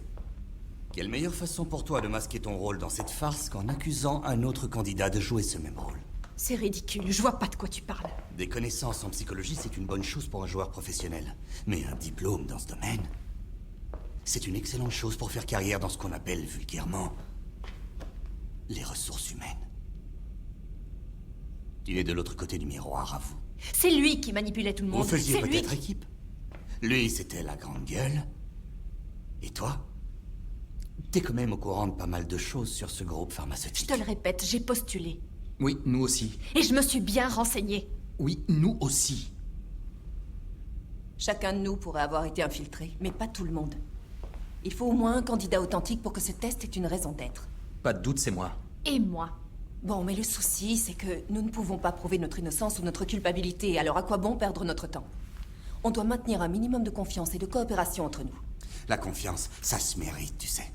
Quelle meilleure façon pour toi de masquer ton rôle dans cette farce qu'en accusant un autre candidat de jouer ce même rôle? C'est ridicule, je vois pas de quoi tu parles. Des connaissances en psychologie, c'est une bonne chose pour un joueur professionnel. Mais un diplôme dans ce domaine, c'est une excellente chose pour faire carrière dans ce qu'on appelle vulgairement les ressources humaines. Tu es de l'autre côté du miroir, avoue. C'est lui qui manipulait tout le monde. Vous faisiez C'est lui peut-être équipe. Lui, c'était la grande gueule. Et toi? T'es quand même au courant de pas mal de choses sur ce groupe Je pharmaceutique. te le répète, j'ai postulé. Oui, nous aussi. Et je me suis bien renseignée. Oui, nous aussi. Chacun de nous pourrait avoir été infiltré, mais pas tout le monde. Il faut au moins un candidat authentique pour que ce test ait une raison d'être. Pas de doute, c'est moi. Et moi. Bon, mais le souci, c'est que nous ne pouvons pas prouver notre innocence ou notre culpabilité, alors à quoi bon perdre notre temps? On doit maintenir un minimum de confiance et de coopération entre nous. La confiance, ça se mérite, tu sais.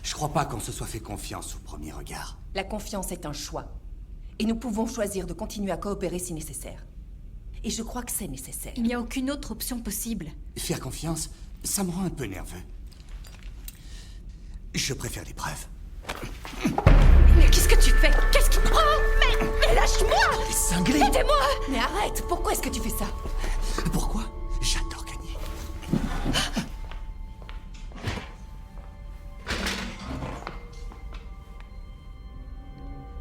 Je crois pas qu'on se soit fait confiance au premier regard. La confiance est un choix. Et nous pouvons choisir de continuer à coopérer si nécessaire. Et je crois que c'est nécessaire. Il n'y a aucune autre option possible. Faire confiance, ça me rend un peu nerveux. Je préfère les preuves. Mais qu'est-ce que tu fais? Qu'est-ce qui... Oh, mais lâche-moi! Les cinglés! Aidez-moi! Mais arrête! Pourquoi est-ce que tu fais ça? Pourquoi? J'adore gagner.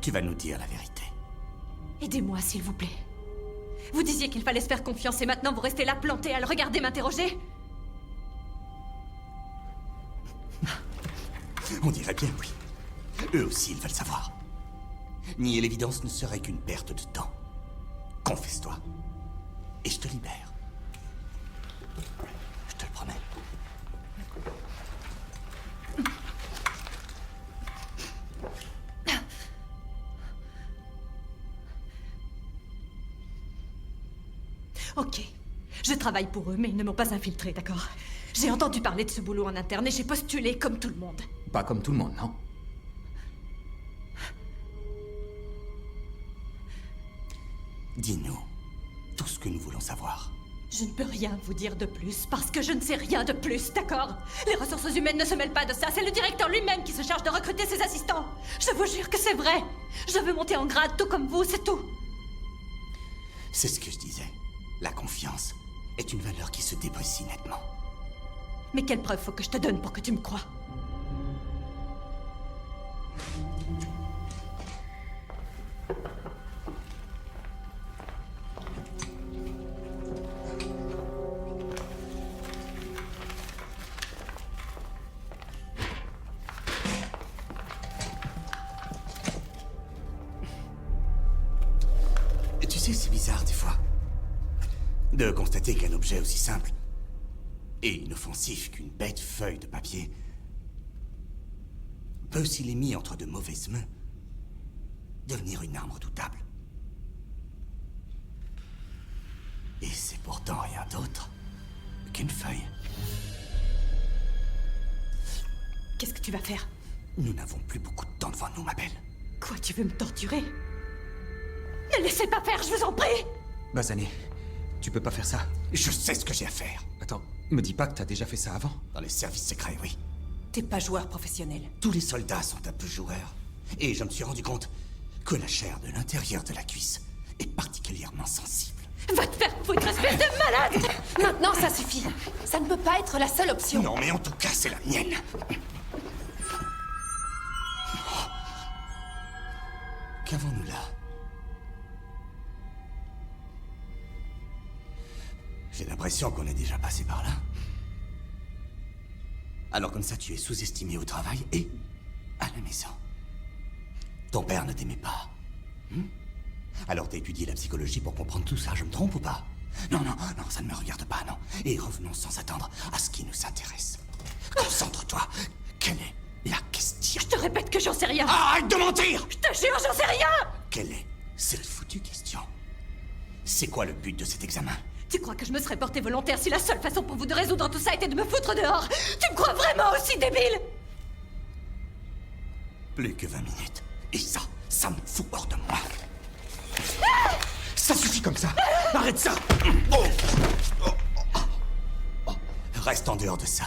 Tu vas nous dire la vérité. Aidez-moi, s'il vous plaît. Vous disiez qu'il fallait se faire confiance et maintenant vous restez là planté à le regarder m'interroger? On dirait bien oui. Eux aussi, ils veulent savoir. Nier l'évidence ne serait qu'une perte de temps. Confesse-toi. Et je te libère. Je te le promets. Ok. Je travaille pour eux, mais ils ne m'ont pas infiltré, d'accord? J'ai entendu parler de ce boulot en interne et j'ai postulé comme tout le monde. Pas comme tout le monde, non? Dis-nous tout ce que nous voulons savoir. Je ne peux rien vous dire de plus, parce que je ne sais rien de plus, d'accord? Les ressources humaines ne se mêlent pas de ça, c'est le directeur lui-même qui se charge de recruter ses assistants. Je vous jure que c'est vrai. Je veux monter en grade tout comme vous, c'est tout. C'est ce que je disais. La confiance est une valeur qui se déprécie nettement. Mais quelle preuve faut que je te donne pour que tu me crois? Tu sais, c'est bizarre des fois de constater qu'un objet aussi simple et inoffensif qu'une bête feuille de papier peut, s'il est mis entre de mauvaises mains, devenir une arme redoutable. Et c'est pourtant rien d'autre qu'une feuille. Qu'est-ce que tu vas faire? Nous n'avons plus beaucoup de temps devant nous, ma belle. Quoi, tu veux me torturer? Ne laissez pas faire, je vous en prie! Bazané, tu peux pas faire ça. Je sais ce que j'ai à faire. Attends, me dis pas que t'as déjà fait ça avant. Dans les services secrets, oui. T'es pas joueur professionnel. Tous les soldats sont un peu joueurs. Et je me suis rendu compte que la chair de l'intérieur de la cuisse est particulièrement sensible. Va te faire foutre, espèce de malade! Maintenant, ça suffit. Ça ne peut pas être la seule option. Non, mais en tout cas, c'est la mienne. Qu'avons-nous là? J'ai l'impression qu'on est déjà passé par là. Alors comme ça, tu es sous-estimé au travail et à la maison. Ton père ne t'aimait pas. Alors t'as étudié la psychologie pour comprendre tout ça, je me trompe ou pas? Non, non, non, ça ne me regarde pas, non. Et revenons sans attendre à ce qui nous intéresse. Concentre-toi. Quelle est la question? Je te répète que j'en sais rien! Arrête de mentir! Je te jure, j'en sais rien! Quelle est cette foutue question? C'est quoi le but de cet examen? Tu crois que je me serais portée volontaire si la seule façon pour vous de résoudre tout ça était de me foutre dehors? Tu me crois vraiment aussi débile? Plus que 20 minutes. Et ça me fout hors de moi. Ça suffit comme ça. Arrête ça. Reste en dehors de ça.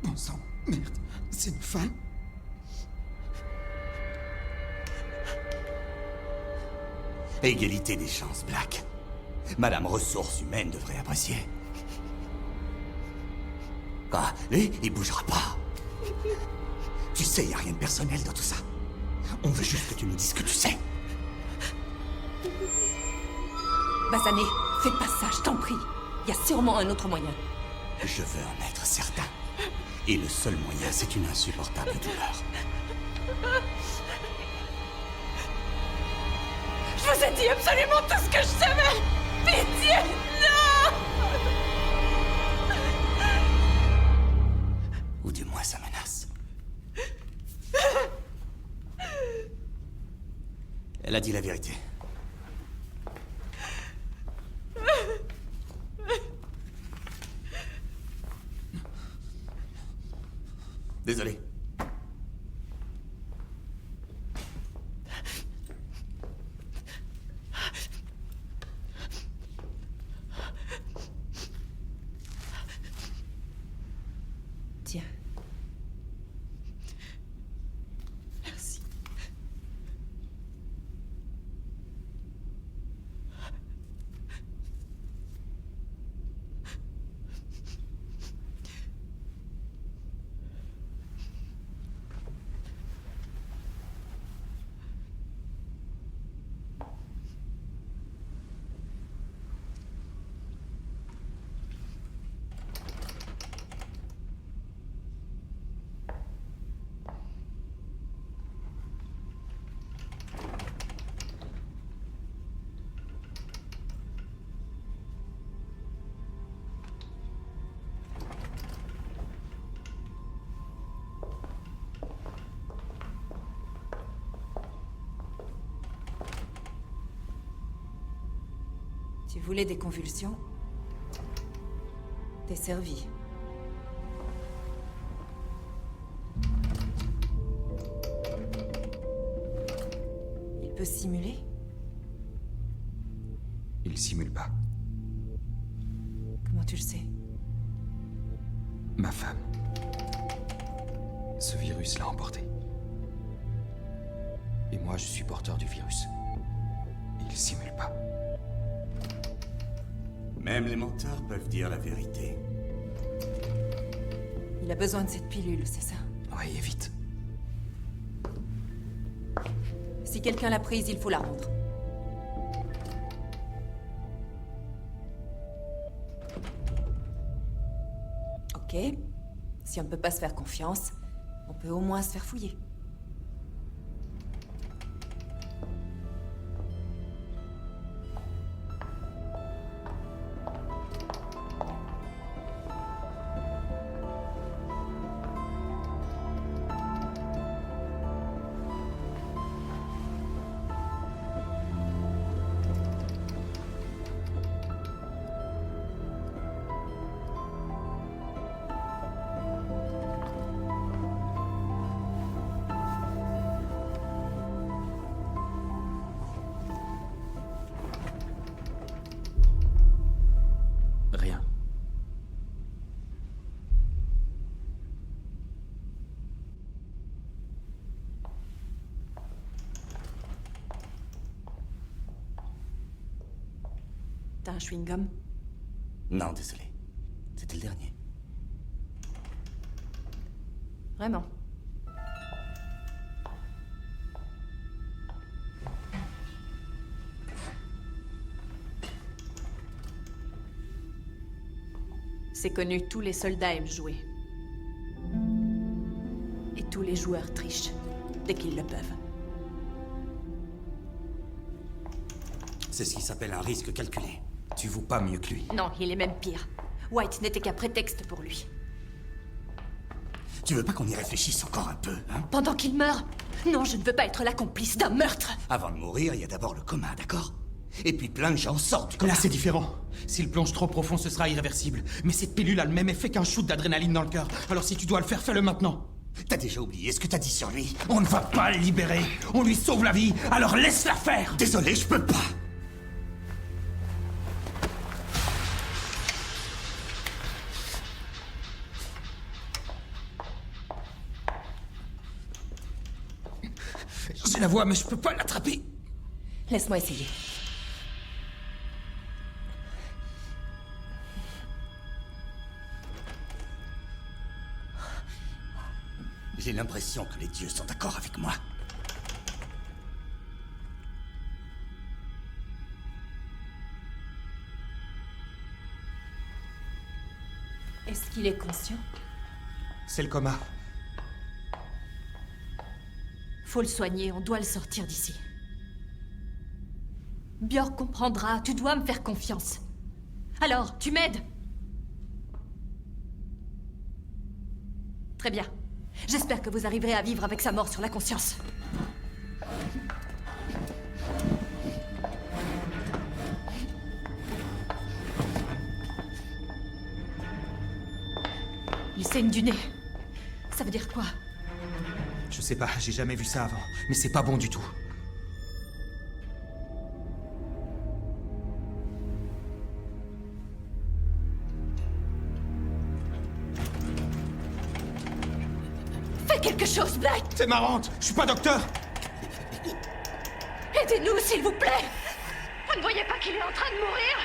Bon sang, merde. C'est une femme? Égalité des chances, Black. Madame Ressources Humaines devrait apprécier. Ah, lui, il bougera pas. Tu sais, y a rien de personnel dans tout ça. On veut juste que tu nous dises ce que tu sais. Basané, fais pas ça, je t'en prie. Il y a sûrement un autre moyen. Je veux en être certain. Et le seul moyen, c'est une insupportable douleur. Je vous ai dit absolument tout ce que je savais! Pitié, non! Ou du moins, ça menace. Elle a dit la vérité. Désolé. Tiens. Merci. Tu voulais des convulsions? T'es servi. Il peut simuler? Il simule pas. Comment tu le sais? Ma femme. Ce virus l'a emporté. Et moi, je suis porteur du virus. Il simule pas. Même les menteurs peuvent dire la vérité. Il a besoin de cette pilule, c'est ça? Oui, et vite. Si quelqu'un l'a prise, il faut la rendre. Ok. Si on ne peut pas se faire confiance, on peut au moins se faire fouiller. Rien. T'as un chewing-gum? Non, désolé. C'était le dernier. Vraiment? C'est connu, tous les soldats aiment jouer. Et tous les joueurs trichent, dès qu'ils le peuvent. C'est ce qui s'appelle un risque calculé. Tu vaux pas mieux que lui. Non, il est même pire. White n'était qu'un prétexte pour lui. Tu veux pas qu'on y réfléchisse encore un peu, hein? Pendant qu'il meurt? Non, je ne veux pas être la complice d'un meurtre. Avant de mourir, il y a d'abord le coma, d'accord? Et puis plein de gens sortent du coma. Là, c'est différent. S'il plonge trop profond, ce sera irréversible. Mais cette pilule a le même effet qu'un shoot d'adrénaline dans le cœur. Alors si tu dois le faire, fais-le maintenant. T'as déjà oublié ce que t'as dit sur lui? On ne va pas le libérer. On lui sauve la vie. Alors laisse-la faire. Désolé, je peux pas. J'ai la voix, mais je peux pas l'attraper. Laisse-moi essayer. J'ai l'impression que les dieux sont d'accord avec moi. Est-ce qu'il est conscient? C'est le coma. Faut le soigner, on doit le sortir d'ici. Björk comprendra, tu dois me faire confiance. Alors, tu m'aides? Très bien. J'espère que vous arriverez à vivre avec sa mort sur la conscience. Il saigne du nez. Ça veut dire quoi? Je sais pas, j'ai jamais vu ça avant. Mais c'est pas bon du tout. Fais quelque chose, Blight! T'es marrante. Je suis pas docteur. Aidez-nous, s'il vous plaît! Vous ne voyez pas qu'il est en train de mourir?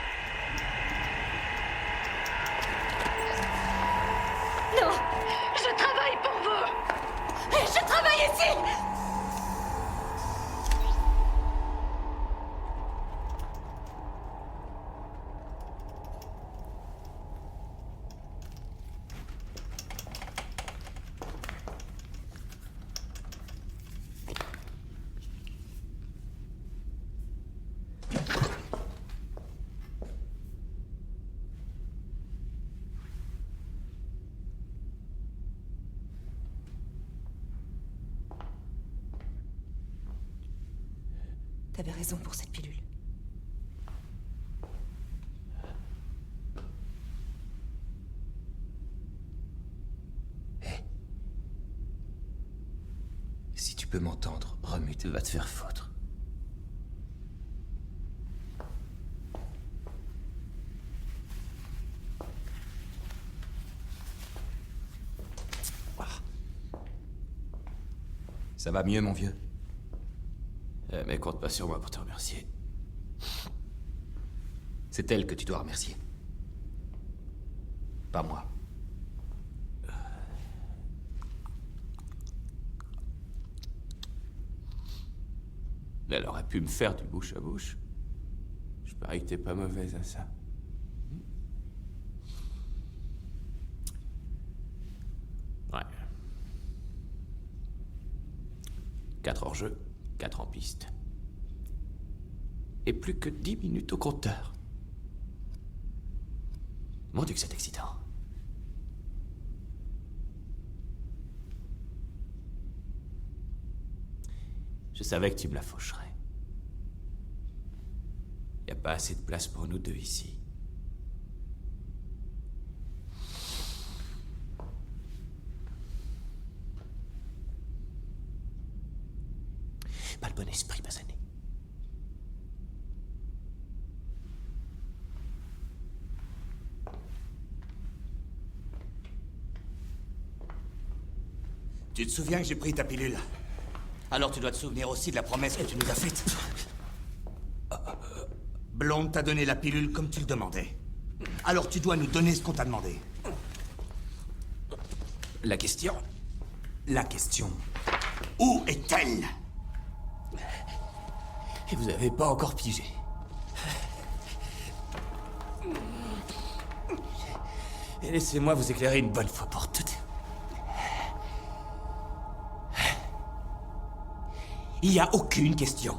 Non! Je travaille pour vous! Je travaille ici! T'avais raison pour cette pilule. Si tu peux m'entendre, Remut va te faire foutre. Ça va mieux, mon vieux? Mais compte pas sur moi pour te remercier. C'est elle que tu dois remercier. Pas moi. Elle aurait pu me faire du bouche à bouche. Je parie que t'es pas mauvaise à ça. Ouais. 4 hors jeu, 4 en piste. Et plus que 10 minutes au compteur. Mon Dieu que c'est excitant. Je savais que tu me la faucherais. Y a pas assez de place pour nous deux ici. Pas le bon esprit, basané. Tu te souviens que j'ai pris ta pilule? Alors tu dois te souvenir aussi de la promesse que tu nous as faite. Blonde t'a donné la pilule comme tu le demandais. Alors tu dois nous donner ce qu'on t'a demandé. La question. Où est-elle? Et vous avez pas encore pigé. Et laissez-moi vous éclairer une bonne fois pour toutes. Il n'y a aucune question.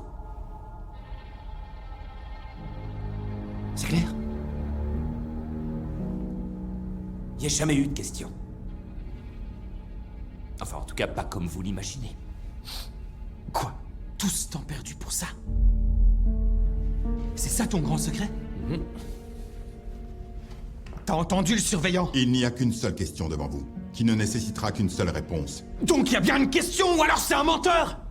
C'est clair? Il n'y a jamais eu de question. Enfin, en tout cas, pas comme vous l'imaginez. Quoi? Tout ce temps perdu pour ça? C'est ça ton grand secret? T'as entendu le surveillant? Il n'y a qu'une seule question devant vous, qui ne nécessitera qu'une seule réponse. Donc il y a bien une question, ou alors c'est un menteur?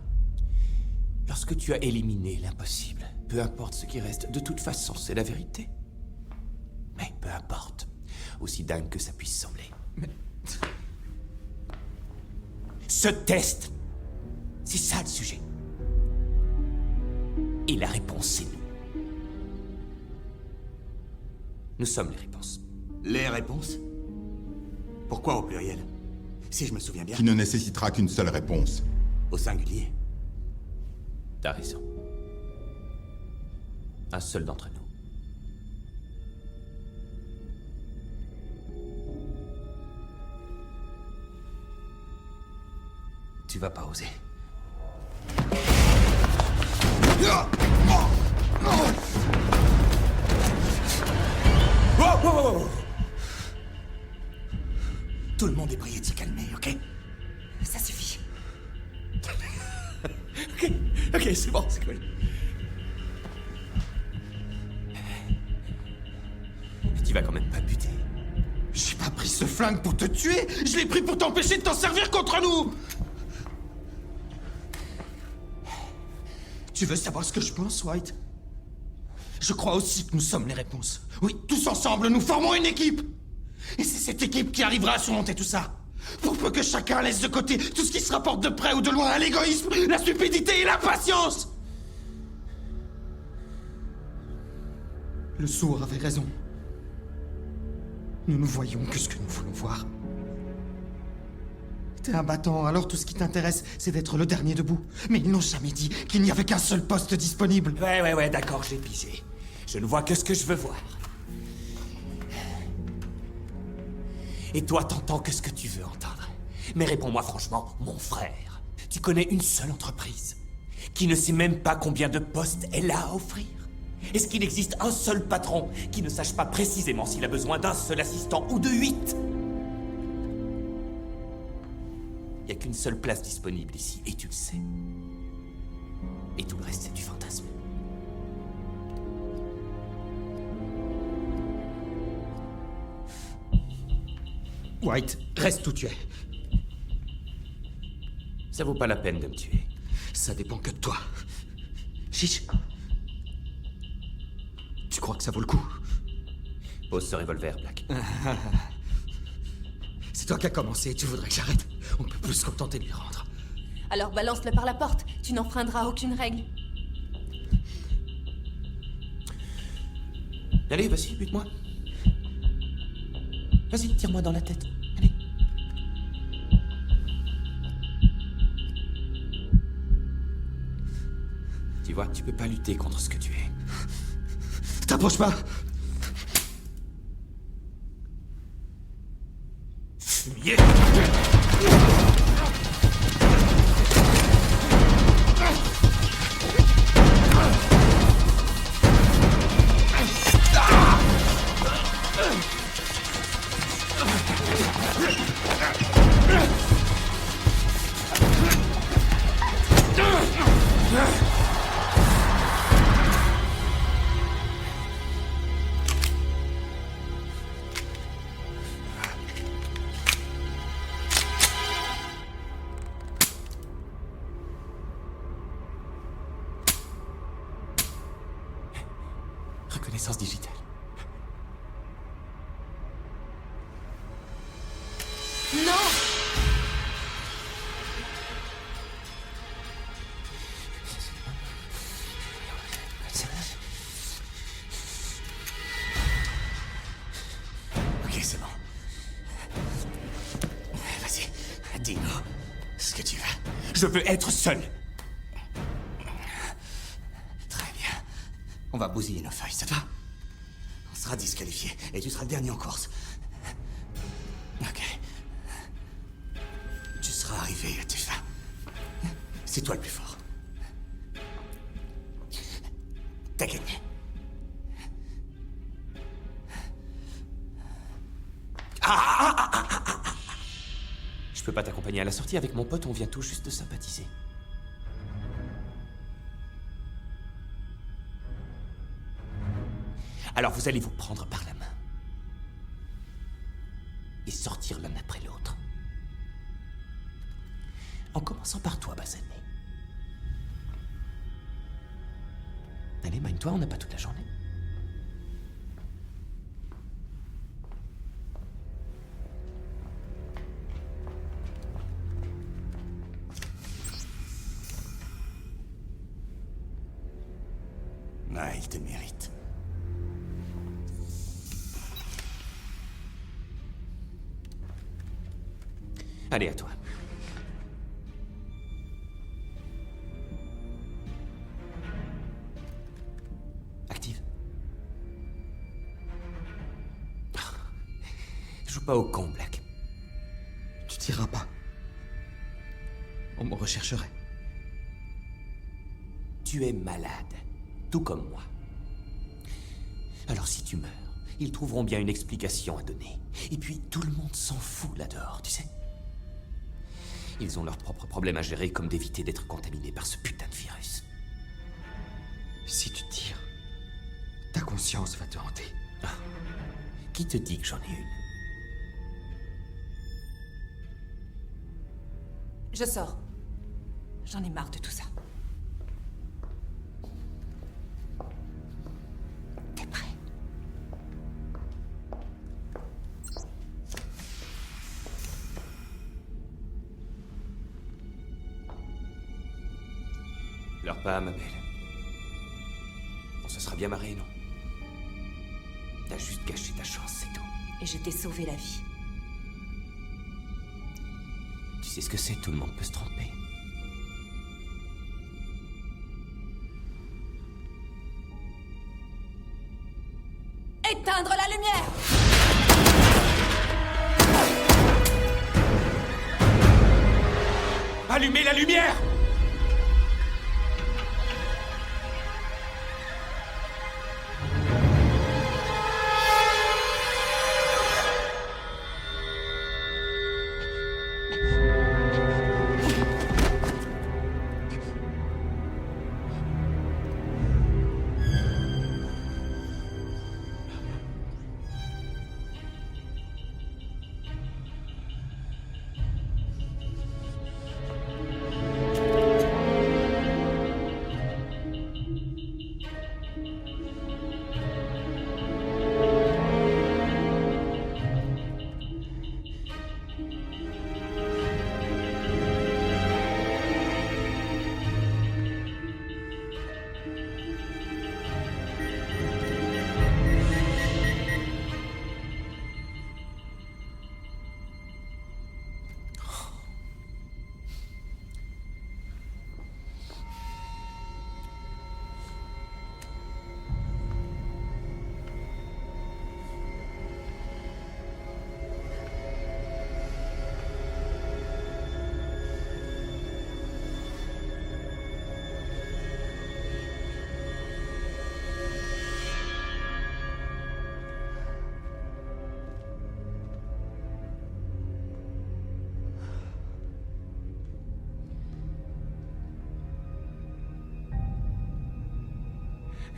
Lorsque tu as éliminé l'impossible, peu importe ce qui reste, de toute façon, c'est la vérité. Mais peu importe, aussi dingue que ça puisse sembler. Mais... Ce test, c'est ça le sujet. Et la réponse, c'est nous. Nous sommes les réponses. Les réponses? Pourquoi au pluriel? Si je me souviens bien. Qui ne nécessitera qu'une seule réponse. Au singulier. T'as raison. Un seul d'entre nous. Tu vas pas oser. Tout le monde est prié de se calmer, ok? Ça suffit. Ok, c'est bon, c'est cool. Tu vas quand même pas buter. J'ai pas pris ce flingue pour te tuer, je l'ai pris pour t'empêcher de t'en servir contre nous! Tu veux savoir ce que je pense, White? Je crois aussi que nous sommes les réponses. Oui, tous ensemble, nous formons une équipe! Et c'est cette équipe qui arrivera à surmonter tout ça. Pour peu que chacun laisse de côté tout ce qui se rapporte de près ou de loin à l'égoïsme, la stupidité et l'impatience! Le sourd avait raison. Nous ne voyons que ce que nous voulons voir. T'es un battant, alors tout ce qui t'intéresse, c'est d'être le dernier debout. Mais ils n'ont jamais dit qu'il n'y avait qu'un seul poste disponible. Ouais, d'accord, j'ai pigé. Je ne vois que ce que je veux voir. Et toi, t'entends que ce que tu veux entendre. Mais réponds-moi franchement, mon frère, tu connais une seule entreprise qui ne sait même pas combien de postes elle a à offrir? Est-ce qu'il existe un seul patron qui ne sache pas précisément s'il a besoin d'un seul assistant ou de 8? Il n'y a qu'une seule place disponible ici, et tu le sais. Et tout le reste, c'est du fantasme. White, reste où tu es. Ça vaut pas la peine de me tuer. Ça dépend que de toi. Chiche. Tu crois que ça vaut le coup? Pose ce revolver, Black. C'est toi qui as commencé, tu voudrais que j'arrête? On peut plus se contenter de lui rendre. Alors balance-le par la porte. Tu n'enfreindras aucune règle. Allez, vas-y, bute-moi. Vas-y, tire-moi dans la tête. Allez. Tu vois, tu peux pas lutter contre ce que tu es. T'approches pas! Fumier! Reconnaissance digitale. Non! Ok, c'est bon. Vas-y, dis-nous ce que tu veux. Je veux être seul. Très bien. On va bousiller nos feuilles, ça te va? On sera disqualifié et tu seras le dernier en course. Ok. Tu seras arrivé à tes fins. C'est toi le plus fort. T'as gagné. Je peux pas t'accompagner à la sortie. Avec mon pote, on vient tout juste de sympathiser. Alors vous allez vous prendre par la main. Et sortir l'un après l'autre. En commençant par toi, Basané. Allez, mine-toi, on n'a pas toute la journée. Ah, il te mérite. Allez, à toi. Active. Joue pas au con, Black. Tu t'iras pas. On me rechercherait. Tu es malade, tout comme moi. Alors si tu meurs, ils trouveront bien une explication à donner. Et puis, tout le monde s'en fout là-dehors, tu sais. Ils ont leurs propres problèmes à gérer, comme d'éviter d'être contaminés par ce putain de virus. Si tu tires, ta conscience va te hanter. Ah. Qui te dit que j'en ai une? Je sors. J'en ai marre de tout ça. T'es prêt? Pleure pas, ma belle. On se sera bien marré, non? T'as juste gâché ta chance, c'est tout. Et je t'ai sauvé la vie. Tu sais ce que c'est, tout le monde peut se tromper. Éteindre la lumière! Allumez la lumière!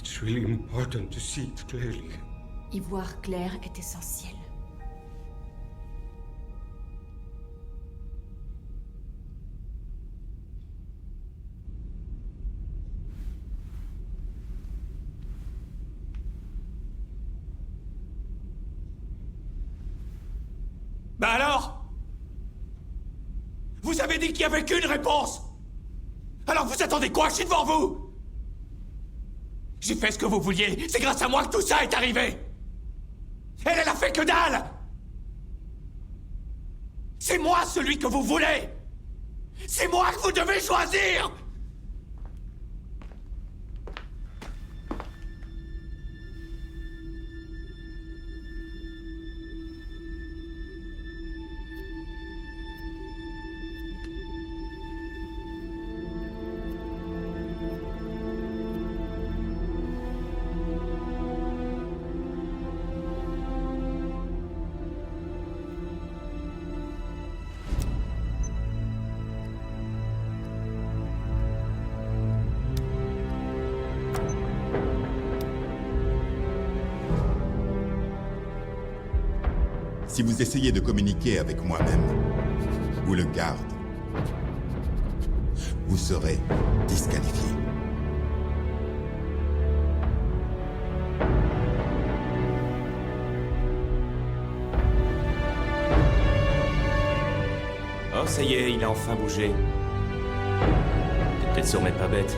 It's really important to see it clearly. Y voir clair est essentiel. Bah alors? Vous avez dit qu'il n'y avait qu'une réponse! Alors vous attendez quoi? Je suis devant vous! J'ai fait ce que vous vouliez, c'est grâce à moi que tout ça est arrivé! Elle a fait que dalle! C'est moi celui que vous voulez! C'est moi que vous devez choisir! Si vous essayez de communiquer avec moi-même, ou le garde, vous serez disqualifié. Oh, ça y est, il a enfin bougé. T'es peut-être se remettre pas bête.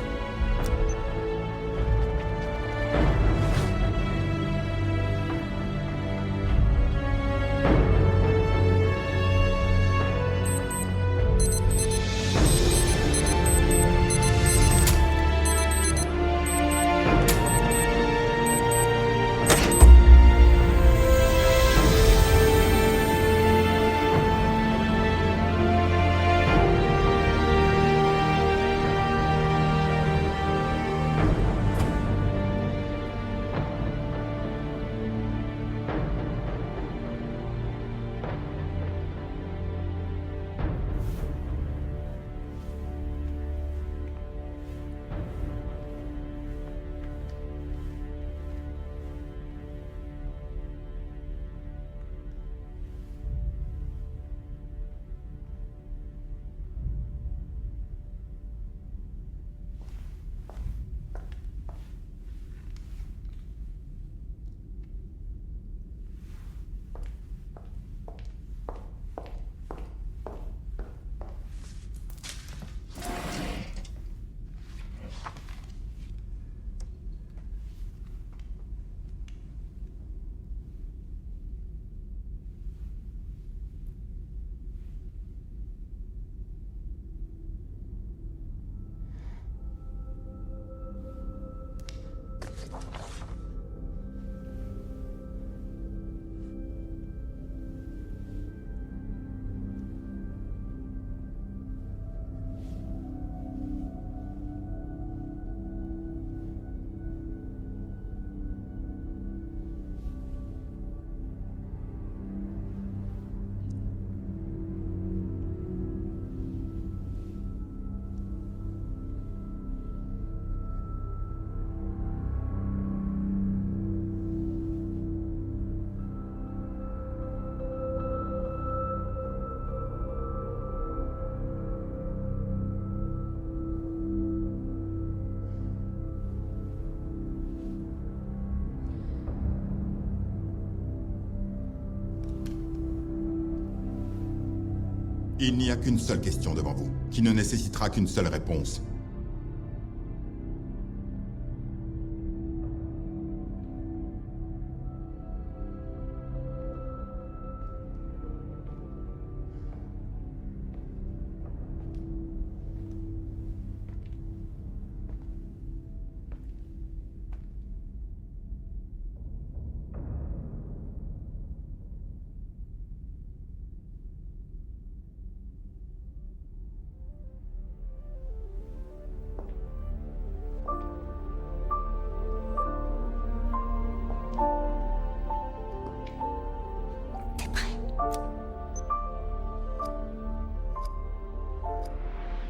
Il n'y a qu'une seule question devant vous, qui ne nécessitera qu'une seule réponse.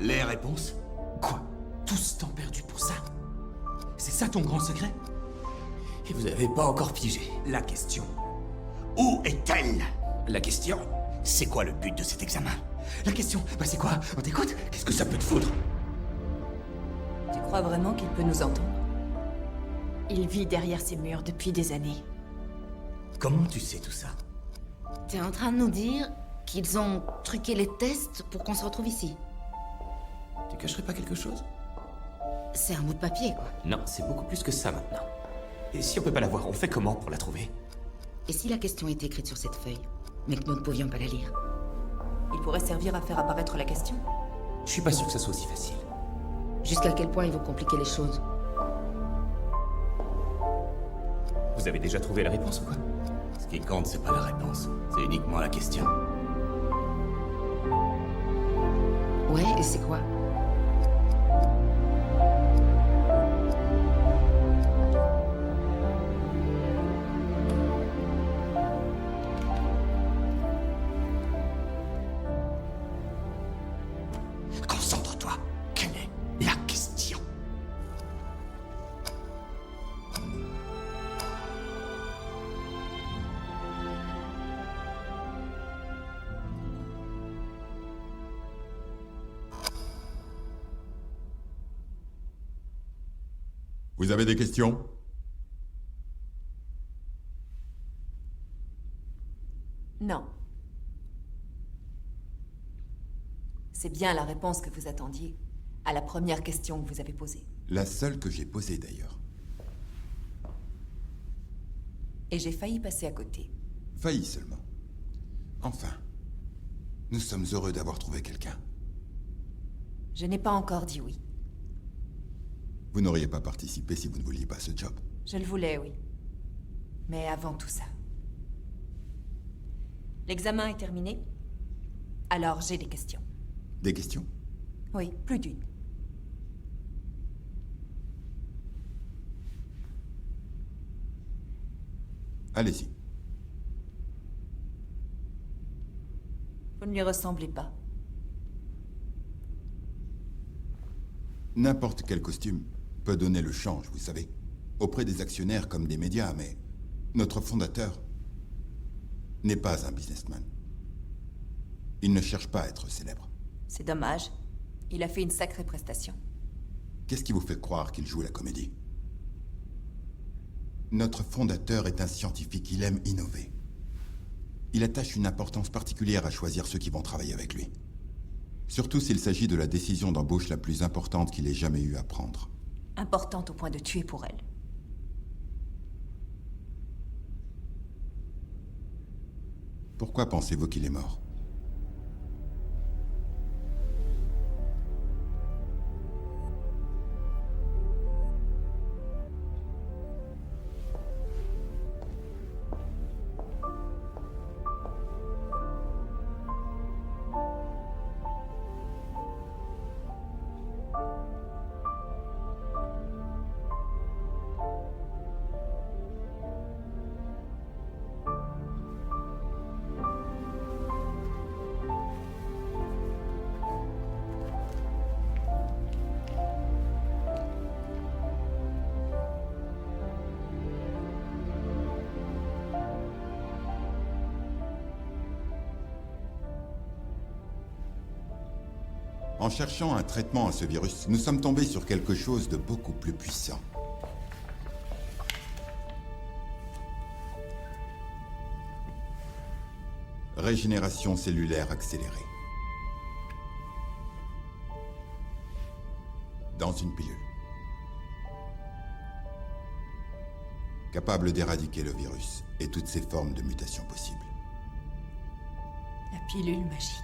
Les réponses? Quoi? Tout ce temps perdu pour ça? C'est ça ton grand secret? Et vous n'avez pas encore pigé. La question. Où est-elle? La question? C'est quoi le but de cet examen? La question, bah c'est quoi? On t'écoute? Qu'est-ce que ça peut te foutre? Tu crois vraiment qu'il peut nous entendre? Il vit derrière ces murs depuis des années. Comment tu sais tout ça? T'es en train de nous dire qu'ils ont truqué les tests pour qu'on se retrouve ici? Tu cacherais pas quelque chose? C'est un bout de papier, quoi. Non, c'est beaucoup plus que ça maintenant. Et si on peut pas la voir, on fait comment pour la trouver? Et si la question était écrite sur cette feuille, mais que nous ne pouvions pas la lire? Il pourrait servir à faire apparaître la question. Je suis pas sûr que ça soit aussi facile. Jusqu'à quel point ils vont compliquer les choses? Vous avez déjà trouvé la réponse ou quoi? Ce qui compte, c'est pas la réponse. C'est uniquement la question. Ouais, et c'est quoi? Concentre-toi. Quelle est la question? Vous avez des questions? Non. C'est bien la réponse que vous attendiez à la première question que vous avez posée. La seule que j'ai posée d'ailleurs. Et j'ai failli passer à côté. Failli seulement. Enfin, nous sommes heureux d'avoir trouvé quelqu'un. Je n'ai pas encore dit oui. Vous n'auriez pas participé si vous ne vouliez pas ce job. Je le voulais, oui. Mais avant tout ça. L'examen est terminé. Alors j'ai des questions. Des questions? Oui, plus d'une. Allez-y. Vous ne lui ressemblez pas. N'importe quel costume peut donner le change, vous savez. Auprès des actionnaires comme des médias, mais notre fondateur n'est pas un businessman. Il ne cherche pas à être célèbre. C'est dommage. Il a fait une sacrée prestation. Qu'est-ce qui vous fait croire qu'il joue la comédie? Notre fondateur est un scientifique, il aime innover. Il attache une importance particulière à choisir ceux qui vont travailler avec lui. Surtout s'il s'agit de la décision d'embauche la plus importante qu'il ait jamais eu à prendre. Importante au point de tuer pour elle. Pourquoi pensez-vous qu'il est mort? En cherchant un traitement à ce virus, nous sommes tombés sur quelque chose de beaucoup plus puissant. Régénération cellulaire accélérée. Dans une pilule. Capable d'éradiquer le virus et toutes ses formes de mutations possibles. La pilule magique.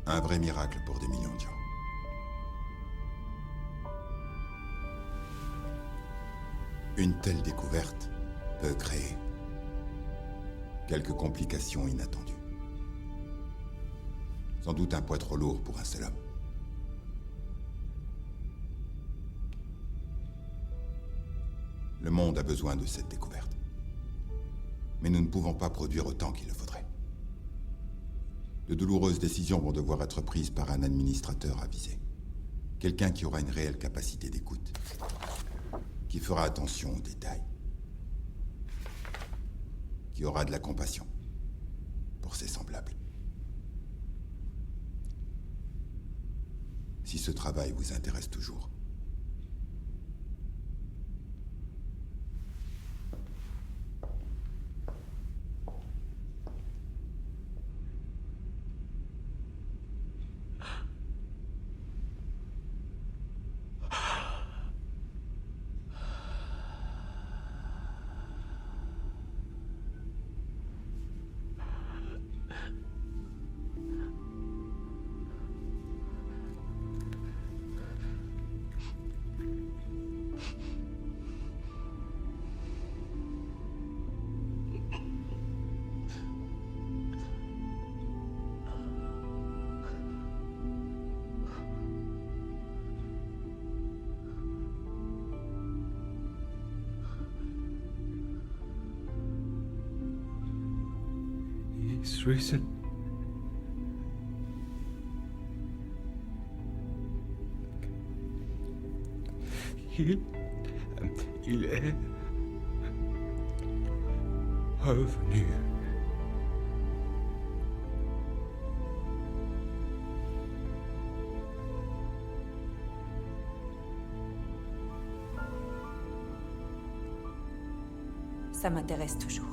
Un vrai miracle pour des millions de gens. Une telle découverte peut créer quelques complications inattendues. Sans doute un poids trop lourd pour un seul homme. Le monde a besoin de cette découverte. Mais nous ne pouvons pas produire autant qu'il le faudrait. De douloureuses décisions vont devoir être prises par un administrateur avisé. Quelqu'un qui aura une réelle capacité d'écoute. Qui fera attention aux détails. Qui aura de la compassion pour ses semblables. Si ce travail vous intéresse toujours. He's risen. Il est revenu. Ça m'intéresse toujours.